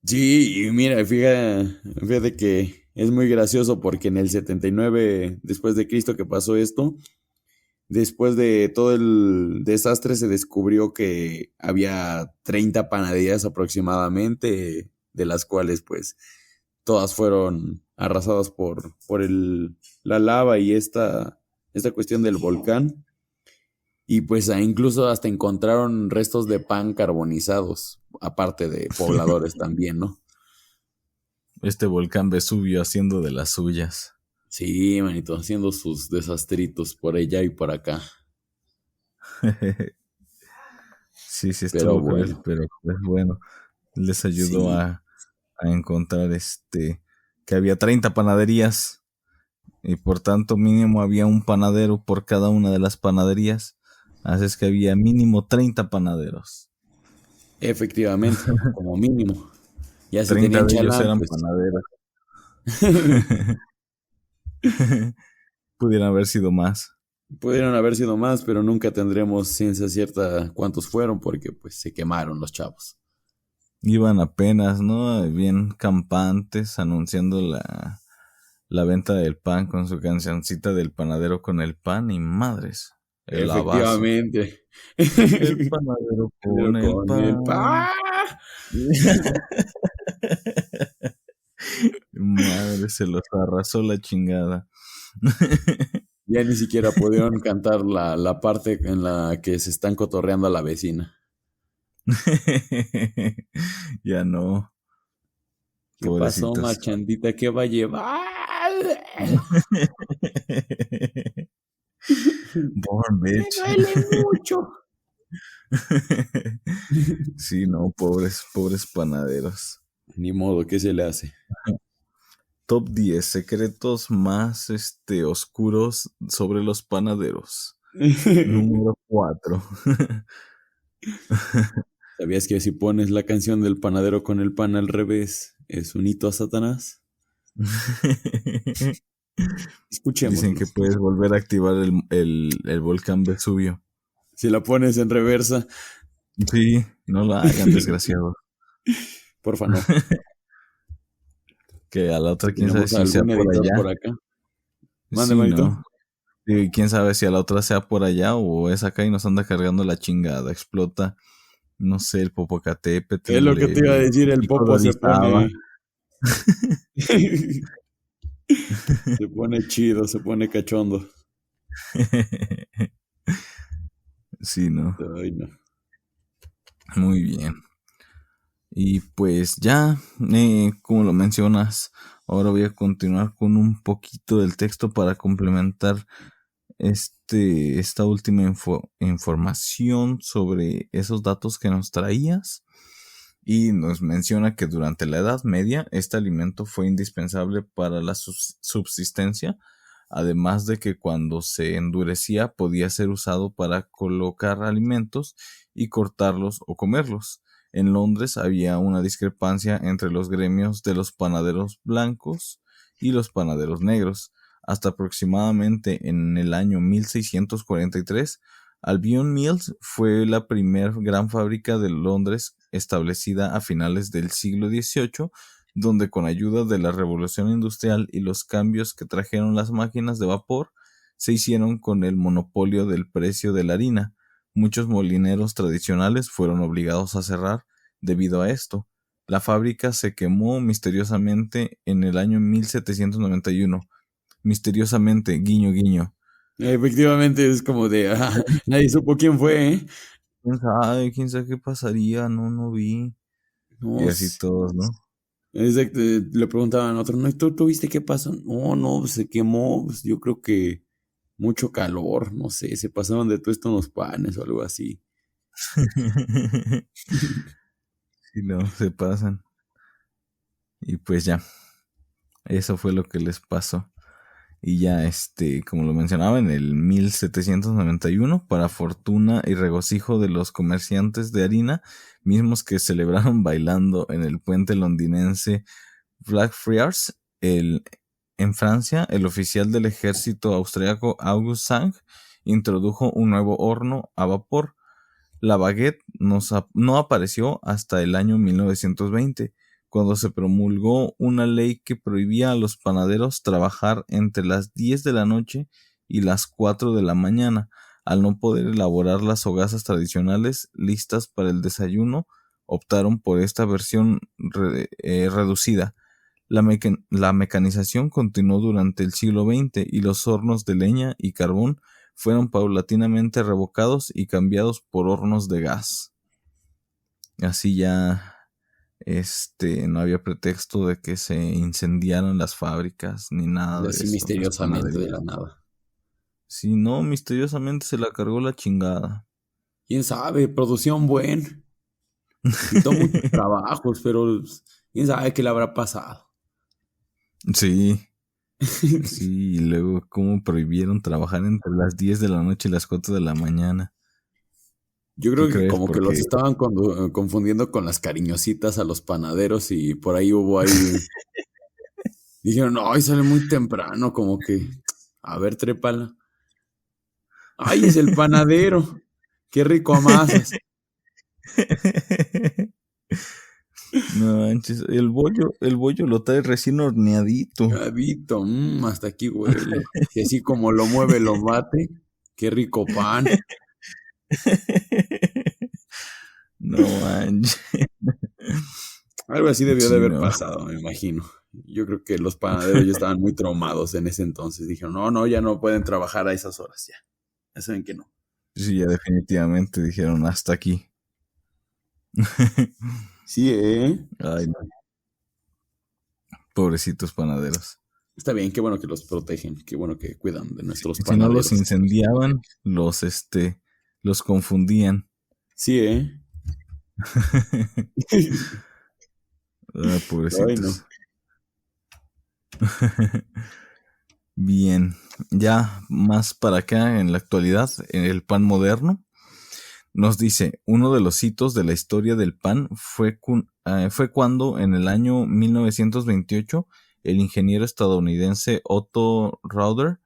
S1: Sí, y mira, fíjate que es muy gracioso porque en el 79 después de Cristo que pasó esto, después de todo el desastre se descubrió que había 30 panaderías aproximadamente, de las cuales pues todas fueron arrasadas por la lava y esta cuestión del volcán. Y pues incluso hasta encontraron restos de pan carbonizados, aparte de pobladores también, ¿no?
S3: Este volcán Vesubio haciendo de las suyas.
S1: Sí, manito, haciendo sus desastritos por allá y por acá.
S3: Sí, sí,
S1: Pero
S3: estuvo cruel,
S1: bueno,
S3: pero pues bueno, les ayudó
S1: sí,
S3: a encontrar que había 30 panaderías y por tanto mínimo había un panadero por cada una de las panaderías. Así es que había mínimo 30 panaderos.
S1: efectivamente, como mínimo. Ya si
S3: 30
S1: tenían
S3: de ellos
S1: chalán,
S3: eran
S1: pues
S3: panaderos. Pudieran haber sido más.
S1: pudieron haber sido más, pero nunca tendremos ciencia cierta cuántos fueron porque pues se quemaron los chavos.
S3: Iban apenas, ¿no? Bien campantes anunciando la venta del pan con su cancioncita del panadero con el pan y madres, el abazo.
S1: Efectivamente.
S3: El panadero
S1: Pero
S3: con el
S1: con el
S3: pan.
S1: ¡Ah!
S3: Madre, se los arrasó la chingada.
S1: Ya ni siquiera pudieron cantar la parte en la que se están cotorreando a la vecina.
S3: Ya no,
S1: ¿Qué pasó,
S3: pobrecitos.
S1: marchandita? ¿Qué va a llevar?
S3: Born
S1: Me
S3: bitch.
S1: duele mucho.
S3: Sí, no, pobres panaderos.
S1: Ni modo, ¿qué se le hace?
S3: Top 10 secretos más oscuros sobre los panaderos. Número 4.
S1: ¿Sabías que si pones la canción del panadero con el pan al revés, es un hito a Satanás?
S3: Dicen
S1: Escuchémoslo.
S3: que puedes volver a activar el volcán Vesubio.
S1: Si la pones en reversa,
S3: Sí, no lo hagan, desgraciado.
S1: porfa, no.
S3: Que a la otra,
S1: Si
S3: quién sabe
S1: tenemos
S3: si sea
S1: algún
S3: por
S1: editor por
S3: allá.
S1: acá. Mande,
S3: Sí,
S1: manito.
S3: no. Y quién sabe si a la otra sea por allá o es acá y nos anda cargando la chingada. Explota, no sé, el
S1: ¿Qué es
S3: Popocatépetl,
S1: lo que te iba a
S3: el
S1: decir? El
S3: Pico de
S1: popo se
S3: Orizaba.
S1: pone... Se pone chido, se pone cachondo.
S3: Sí, no.
S1: Ay, no.
S3: Muy bien. Y pues ya, como lo mencionas, ahora voy a continuar con un poquito del texto para complementar esta última información sobre esos datos que nos traías. Y nos menciona que durante la Edad Media este alimento fue indispensable para la subsistencia, además de que cuando se endurecía podía ser usado para colocar alimentos y cortarlos o comerlos. En Londres había una discrepancia entre los gremios de los panaderos blancos y los panaderos negros. Hasta aproximadamente en el año 1643, Albion Mills fue la primera gran fábrica de Londres establecida a finales del siglo XVIII, donde con ayuda de la revolución industrial y los cambios que trajeron las máquinas de vapor, se hicieron con el monopolio del precio de la harina. Muchos molineros tradicionales fueron obligados a cerrar debido a esto. La fábrica se quemó misteriosamente en el año 1791. Misteriosamente, guiño guiño.
S1: Efectivamente es como de... nadie supo quién fue, ¿eh?
S3: Quién sabe qué pasaría, no vi. Y
S1: No,
S3: así todos, ¿no?
S1: exacto, le preguntaban a otro, ¿no? ¿Tú viste qué pasó? No, pues se quemó, pues yo creo que mucho calor, no sé, se pasaron de tuesto unos panes o algo así.
S3: Sí, no, se pasan. Y pues ya, eso fue lo que les pasó. Y ya, como lo mencionaba, en el 1791, para fortuna y regocijo de los comerciantes de harina, mismos que celebraron bailando en el puente londinense Blackfriars, en Francia, el oficial del ejército austriaco August Sank introdujo un nuevo horno a vapor. La baguette no apareció hasta el año 1920, cuando se promulgó una ley que prohibía a los panaderos trabajar entre las 10 de la noche y las 4 de la mañana. Al no poder elaborar las hogazas tradicionales listas para el desayuno, optaron por esta versión reducida. La mecanización continuó durante el siglo XX y los hornos de leña y carbón fueron paulatinamente revocados y cambiados por hornos de gas. Así ya no había pretexto de que se incendiaran las fábricas ni nada de
S1: Así
S3: eso.
S1: misteriosamente de la nada.
S3: Si no, misteriosamente se la cargó la chingada.
S1: ¿Quién sabe? Producción buen. Quitó muchos trabajos, pero quién sabe qué le habrá pasado.
S3: Sí. Sí, y luego cómo prohibieron trabajar entre las 10 de la noche y las 4 de la mañana.
S1: Yo
S3: ¿Tú
S1: creo que
S3: crees?
S1: como que los
S3: Porque
S1: estaban confundiendo con las cariñositas a los panaderos y por ahí hubo ahí... Dijeron, ay, sale muy temprano, como que... A ver, trépala. Ay, es el panadero. Qué rico amasas.
S3: no manches, el bollo lo trae recién horneadito.
S1: Cadito, hasta aquí huele. Y así como lo mueve, lo bate. Qué rico pan.
S3: No manches.
S1: Algo así debió de
S3: Sí,
S1: haber
S3: no.
S1: pasado, me imagino. Yo creo que los panaderos ya estaban muy traumados en ese entonces. Dijeron, no, ya no pueden trabajar a esas horas, ya. Ya saben que no.
S3: Sí, ya definitivamente dijeron hasta aquí.
S1: Sí,
S3: Ay, no. Pobrecitos panaderos.
S1: Está bien, qué bueno que los protegen, qué bueno que cuidan de nuestros
S3: Si no los
S1: panaderos.
S3: incendiaban, los confundían.
S1: Sí,
S3: Ay, pobrecitos.
S1: Ay, no.
S3: Bien, ya más para acá en la actualidad, en el pan moderno, nos dice, uno de los hitos de la historia del pan fue cuando en el año 1928 el ingeniero estadounidense Otto Rauder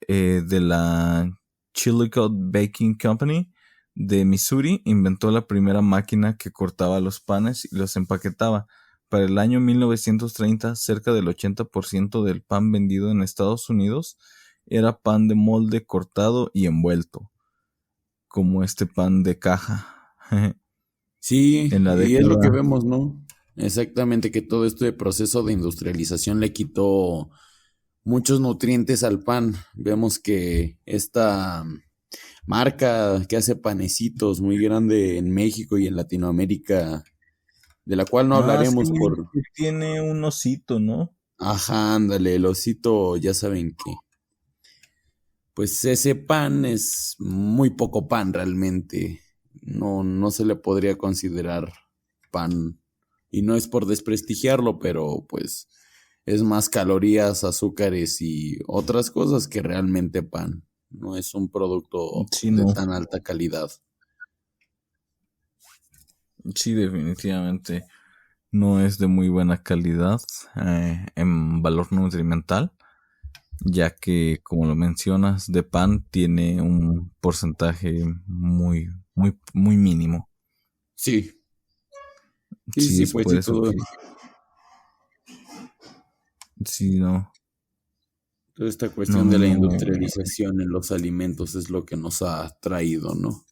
S3: de la Chillicothe Baking Company de Missouri inventó la primera máquina que cortaba los panes y los empaquetaba. Para el año 1930, cerca del 80% del pan vendido en Estados Unidos era pan de molde cortado y envuelto, como este pan de caja.
S1: Sí,
S3: En la
S1: y es lo que
S3: década,
S1: vemos, ¿no? Exactamente, que todo este proceso de industrialización le quitó muchos nutrientes al pan. Vemos que esta marca que hace panecitos muy grande en México y en Latinoamérica, de la cual no
S3: sí,
S1: hablaremos por...
S3: que tiene un osito, ¿no?
S1: Ajá, ándale, el osito, ya saben que... Pues ese pan es muy poco pan realmente. No se le podría considerar pan. Y no es por desprestigiarlo, pero pues es más calorías, azúcares y otras cosas que realmente pan. No es un producto
S3: Sí,
S1: de
S3: no,
S1: tan alta calidad.
S3: sí, definitivamente no es de muy buena calidad en valor nutrimental, ya que, como lo mencionas, de pan tiene un porcentaje muy, muy, muy mínimo.
S1: Sí,
S3: Sí,
S1: sí,
S3: es
S1: pues
S3: por
S1: sí,
S3: eso
S1: todo,
S3: que, sí, no,
S1: toda esta
S3: no,
S1: cuestión de la
S3: no,
S1: industrialización en los alimentos es lo que nos ha traído, ¿no?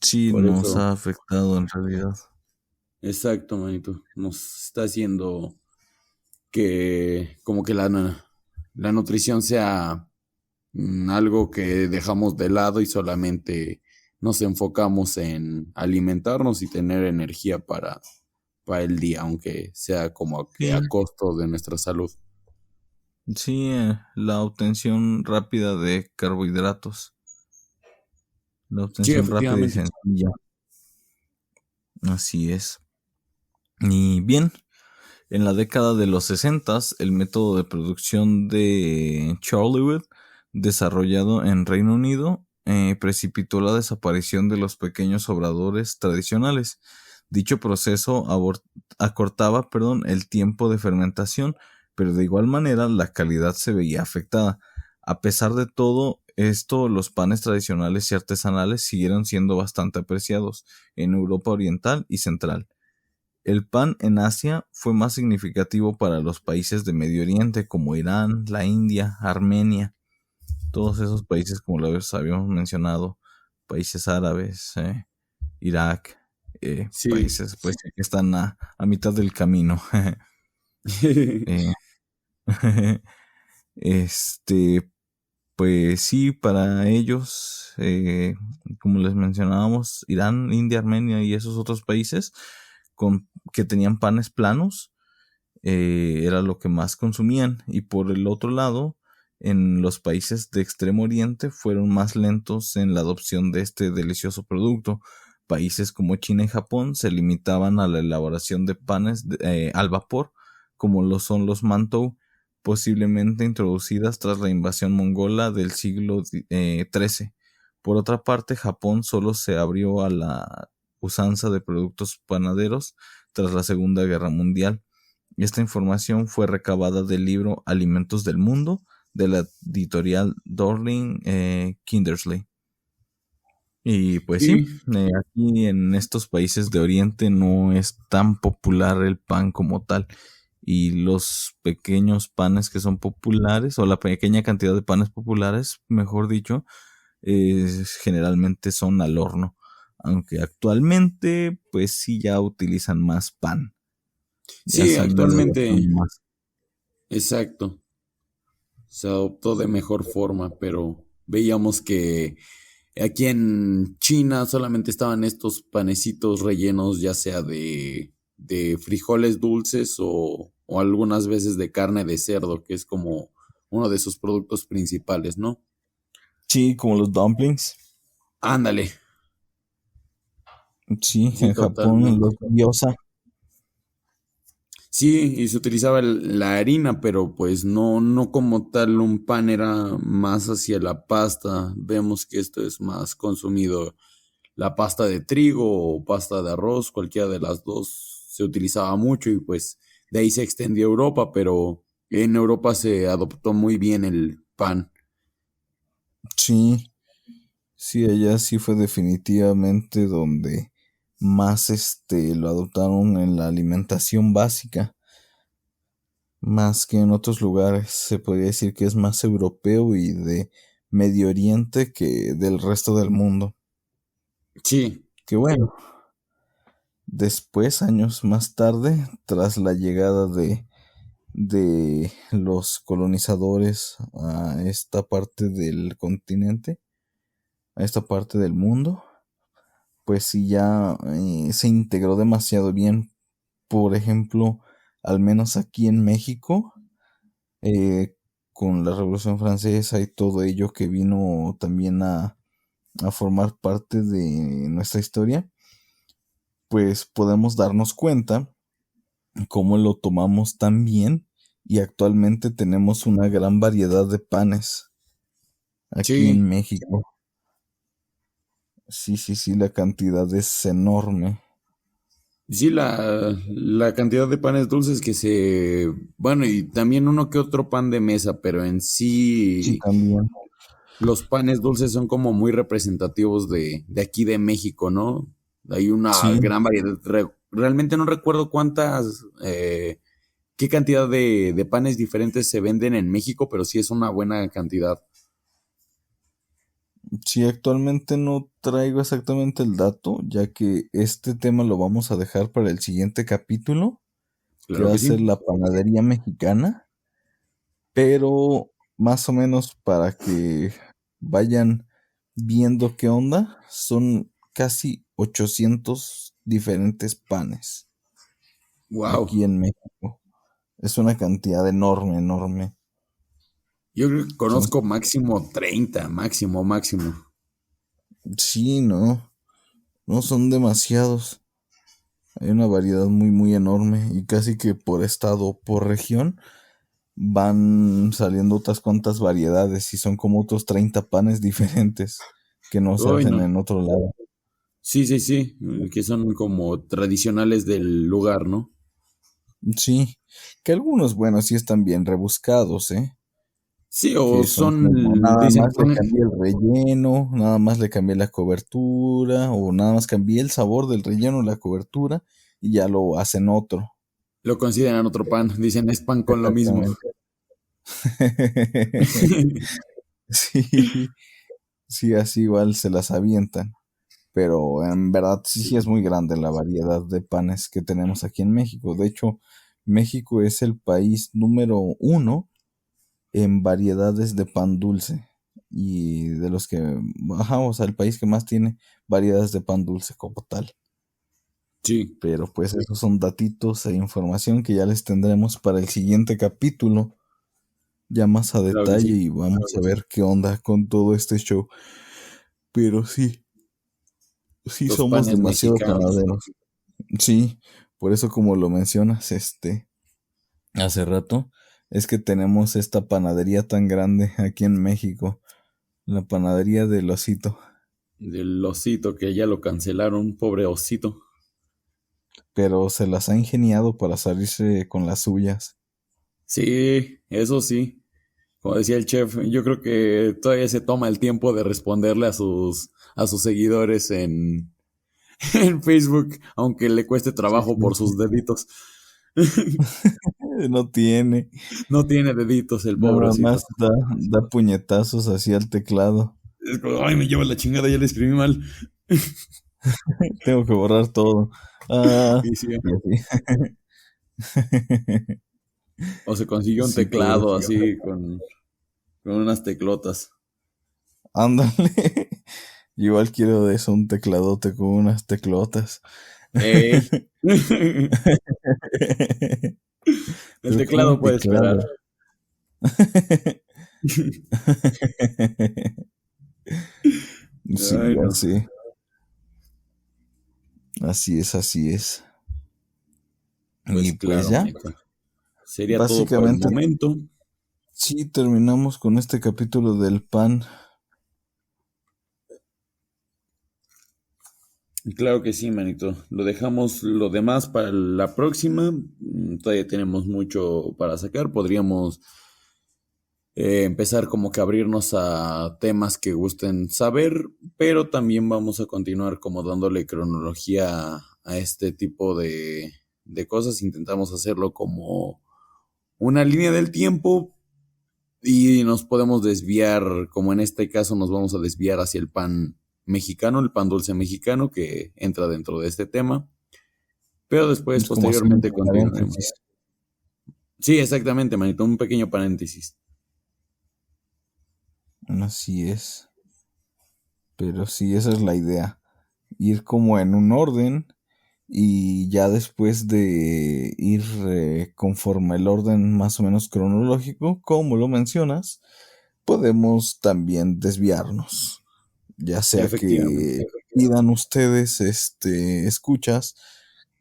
S3: sí
S1: Por
S3: nos
S1: eso,
S3: ha afectado en realidad.
S1: exacto, manito, nos está haciendo que como que la nutrición sea algo que dejamos de lado y solamente nos enfocamos en alimentarnos y tener energía para el día, aunque sea como que
S3: Sí,
S1: a costo de nuestra salud.
S3: sí, la obtención rápida de carbohidratos, la
S1: Sí,
S3: obtención rápida y
S1: efectivamente.
S3: sencilla, así es. Y bien, en la década de los 60, el método de producción de Charliewood, desarrollado en Reino Unido, precipitó la desaparición de los pequeños obradores tradicionales. Dicho proceso acortaba, el tiempo de fermentación, pero de igual manera la calidad se veía afectada. A pesar de todo esto, los panes tradicionales y artesanales siguieron siendo bastante apreciados en Europa Oriental y Central. El pan en Asia fue más significativo para los países de Medio Oriente como Irán, la India, Armenia, todos esos países como lo habíamos mencionado, países árabes, Irak,
S1: Sí.
S3: países pues que están a mitad del camino. Eh, este, pues sí, para ellos, como les mencionábamos, Irán, India, Armenia y esos otros países que tenían panes planos, era lo que más consumían. Y por el otro lado, en los países de Extremo Oriente fueron más lentos en la adopción de este delicioso producto. Países como China y Japón se limitaban a la elaboración de panes al vapor, como lo son los mantou, posiblemente introducidas tras la invasión mongola del siglo XIII. Por otra parte, Japón solo se abrió a la usanza de productos panaderos tras la Segunda Guerra Mundial. Esta información fue recabada del libro Alimentos del Mundo de la editorial Dorling Kindersley. Y pues sí,
S1: Sí,
S3: aquí en estos países de Oriente no es tan popular el pan como tal. Y los pequeños panes que son populares, o la pequeña cantidad de panes populares, mejor dicho, generalmente son al horno. Aunque actualmente, pues sí ya utilizan más pan. Ya
S1: sí,
S3: son una
S1: actualmente
S3: versión más.
S1: exacto. Se adoptó de mejor forma, pero veíamos que aquí en China solamente estaban estos panecitos rellenos, ya sea de frijoles dulces o algunas veces de carne de cerdo, que es como uno de sus productos principales, ¿no?
S3: Sí, como los dumplings.
S1: Ándale,
S3: Sí,
S1: sí,
S3: en Japón
S1: totalmente.
S3: los gyoza.
S1: Sí, y se utilizaba la harina, pero pues no como tal un pan, era más hacia la pasta. Vemos que esto es más consumido la pasta de trigo o pasta de arroz, cualquiera de las dos se utilizaba mucho y pues de ahí se extendió a Europa, pero en Europa se adoptó muy bien el pan.
S3: Sí, sí, allá sí fue definitivamente donde más lo adoptaron en la alimentación básica, más que en otros lugares. Se podría decir que es más europeo y de Medio Oriente que del resto del mundo.
S1: Sí,
S3: Que bueno, después, años más tarde, tras la llegada de los colonizadores a esta parte del continente, a esta parte del mundo, pues sí ya se integró demasiado bien. Por ejemplo, al menos aquí en México, eh, con la Revolución Francesa y todo ello que vino también a formar parte de nuestra historia, pues podemos darnos cuenta cómo lo tomamos tan bien y actualmente tenemos una gran variedad de panes aquí en
S1: sí,
S3: México. Sí, sí, sí, la cantidad es enorme.
S1: sí, la cantidad de panes dulces que bueno, y también uno que otro pan de mesa, pero en
S3: Sí,
S1: sí
S3: también.
S1: los panes dulces son como muy representativos de aquí de México, ¿no? Hay una
S3: Sí,
S1: gran variedad. Realmente no recuerdo qué cantidad de panes diferentes se venden en México, pero sí es una buena cantidad.
S3: sí, actualmente no traigo exactamente el dato, ya que este tema lo vamos a dejar para el siguiente capítulo, que
S1: Claro
S3: va a
S1: que
S3: ser
S1: sí.
S3: la panadería mexicana, pero más o menos para que vayan viendo qué onda, son casi 800 diferentes panes
S1: Wow.
S3: aquí en México. Es una cantidad enorme, enorme.
S1: Yo creo que
S3: Son,
S1: conozco máximo 30, máximo, máximo.
S3: sí, no, no son demasiados. Hay una variedad muy, muy enorme y casi que por estado, por región, van saliendo otras cuantas variedades y son como otros 30 panes diferentes que no se
S1: Uy,
S3: hacen
S1: no.
S3: en otro lado.
S1: Sí, sí, sí, que son como tradicionales del lugar, ¿no?
S3: Sí, que algunos, bueno, sí están bien rebuscados, ¿eh?
S1: Sí, o
S3: Que son como nada
S1: dicen,
S3: más le cambié el relleno, nada más le cambié la cobertura, o nada más cambié el sabor del relleno, la cobertura, y ya lo hacen otro.
S1: lo consideran otro pan, dicen es pan con lo mismo.
S3: Exactamente. Sí, sí, así igual se las avientan. Pero en verdad sí, sí es
S1: Sí.
S3: muy grande la variedad de panes que tenemos aquí en México. De hecho, México es el país número uno en variedades de pan dulce. Y de los que, ajá, o sea, el país que más tiene variedades de pan dulce como tal.
S1: Sí,
S3: Pero pues esos son datitos e información que ya les tendremos para el siguiente capítulo, ya más a
S1: claro que
S3: detalle
S1: sí.
S3: y vamos a ver qué onda con todo este show. Pero sí, sí
S1: Los
S3: somos
S1: panes
S3: demasiado
S1: mexicanos.
S3: panaderos. Sí, por eso como lo mencionas, hace rato, es que tenemos esta panadería tan grande aquí en México, la panadería del Osito,
S1: Del osito que ya lo cancelaron, pobre osito.
S3: pero se las ha ingeniado para salirse con las suyas.
S1: Sí, eso sí. Como decía el chef, yo creo que todavía se toma el tiempo de responderle a sus seguidores en Facebook, aunque le cueste
S3: Sí,
S1: trabajo por
S3: sí.
S1: sus deditos.
S3: No tiene,
S1: No tiene deditos el pobre
S3: nada
S1: osito.
S3: más da puñetazos así al teclado.
S1: Es como, ay, me lleva la chingada, ya le escribí mal.
S3: Tengo que borrar todo. Ah,
S1: Y sí,
S3: y así.
S1: O se consiguió un
S3: Sí,
S1: teclado
S3: pobrecito.
S1: así con unas teclotas.
S3: Ándale. Igual quiero de eso, un tecladote con unas teclotas.
S1: ¡Ey! El
S3: Pero como
S1: teclado
S3: un
S1: puede esperar.
S3: teclado. Sí,
S1: Ay,
S3: ya
S1: no.
S3: sé. Así es, así es. Y
S1: Pues
S3: pues
S1: claro,
S3: ya,
S1: manito. Sería todo por el
S3: básicamente
S1: momento.
S3: sí terminamos con este capítulo del pan.
S1: Claro que sí, manito. Lo dejamos lo demás para la próxima. Todavía tenemos mucho para sacar. Podríamos empezar como que abrirnos a temas que gusten saber, pero también vamos a continuar como dándole cronología a este tipo de cosas. Intentamos hacerlo como una línea del tiempo y nos podemos desviar, como en este caso nos vamos a desviar hacia el pan mexicano, el pan dulce mexicano que entra dentro de este tema, pero después,
S3: Es como hacer un
S1: posteriormente continuaremos.
S3: paréntesis.
S1: Sí, exactamente, manito, un pequeño paréntesis.
S3: Así es. Pero sí, esa es la idea. Ir como en un orden y ya después de ir conforme el orden más o menos cronológico, como lo mencionas, podemos también desviarnos. Ya sea
S1: Efectivamente.
S3: que pidan ustedes, escuchas,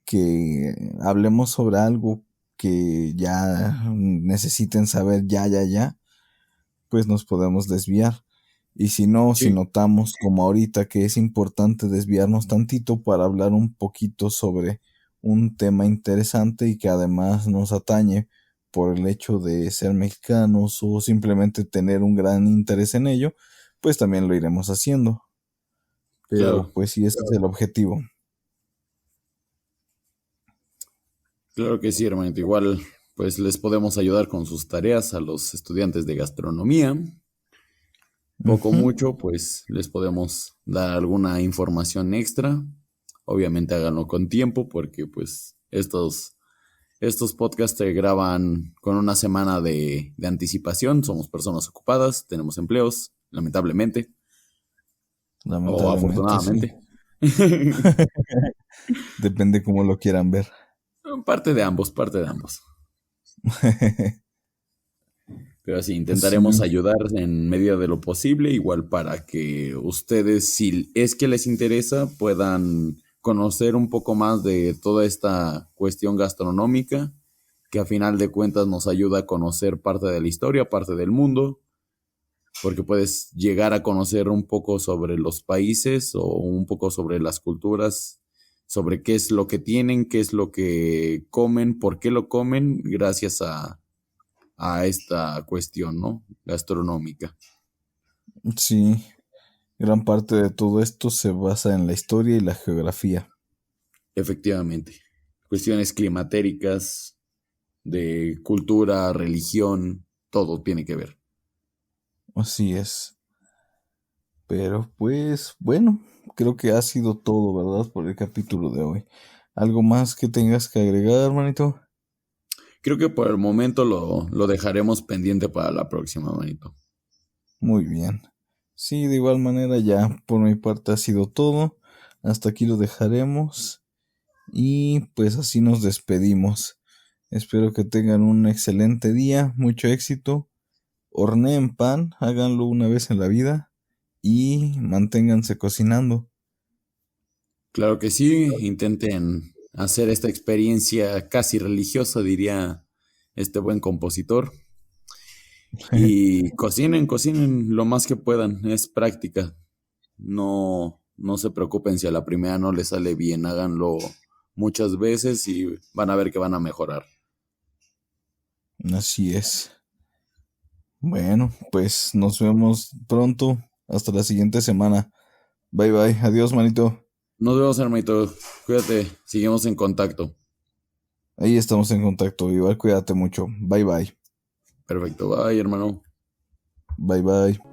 S3: que hablemos sobre algo que ya necesiten saber ya, pues nos podemos desviar. Y si no, si
S1: Sí,
S3: notamos como ahorita que es importante desviarnos tantito para hablar un poquito sobre un tema interesante y que además nos atañe por el hecho de ser mexicanos o simplemente tener un gran interés en ello, pues también lo iremos haciendo. Pero
S1: claro,
S3: pues sí, ese es el objetivo.
S1: claro que sí, hermanito. Igual, pues les podemos ayudar con sus tareas a los estudiantes de gastronomía. Poco o
S3: Ujú.
S1: mucho, pues les podemos dar alguna información extra. Obviamente háganlo con tiempo porque pues estos podcasts se graban con una semana de anticipación. Somos personas ocupadas, tenemos empleos, lamentablemente, o
S3: Lamentablemente sí.
S1: afortunadamente.
S3: Depende cómo lo quieran ver.
S1: Parte de ambos, parte de ambos. Pero sí, intentaremos
S3: Sí,
S1: ayudar en medida de lo posible, igual para que ustedes, si es que les interesa, puedan conocer un poco más de toda esta cuestión gastronómica, que a final de cuentas nos ayuda a conocer parte de la historia, parte del mundo, porque puedes llegar a conocer un poco sobre los países o un poco sobre las culturas, sobre qué es lo que tienen, qué es lo que comen, por qué lo comen, gracias a esta cuestión, ¿no? Gastronómica.
S3: sí. Gran parte de todo esto se basa en la historia y la geografía.
S1: Efectivamente. Cuestiones climatéricas, de cultura, religión, todo tiene que ver.
S3: Así es. Pero pues bueno, creo que ha sido todo, ¿verdad? Por el capítulo de hoy. ¿Algo más que tengas que agregar, hermanito?
S1: Creo que por el momento lo dejaremos pendiente para la próxima, manito.
S3: Muy bien. Sí, de igual manera ya por mi parte ha sido todo. Hasta aquí lo dejaremos. Y pues así nos despedimos. Espero que tengan un excelente día, mucho éxito. Horneen pan, háganlo una vez en la vida y manténganse cocinando.
S1: Claro que sí, intenten hacer esta experiencia casi religiosa, diría este buen compositor. Y cocinen, cocinen lo más que puedan, es práctica. No se preocupen si a la primera no les sale bien, háganlo muchas veces y van a ver que van a mejorar.
S3: Así es. Bueno, pues nos vemos pronto. Hasta la siguiente semana. Bye bye. Adiós, manito.
S1: Nos vemos, hermanito. Cuídate, seguimos en contacto.
S3: Ahí estamos en contacto. Igual cuídate mucho. Bye bye.
S1: Perfecto, bye, hermano.
S3: Bye bye.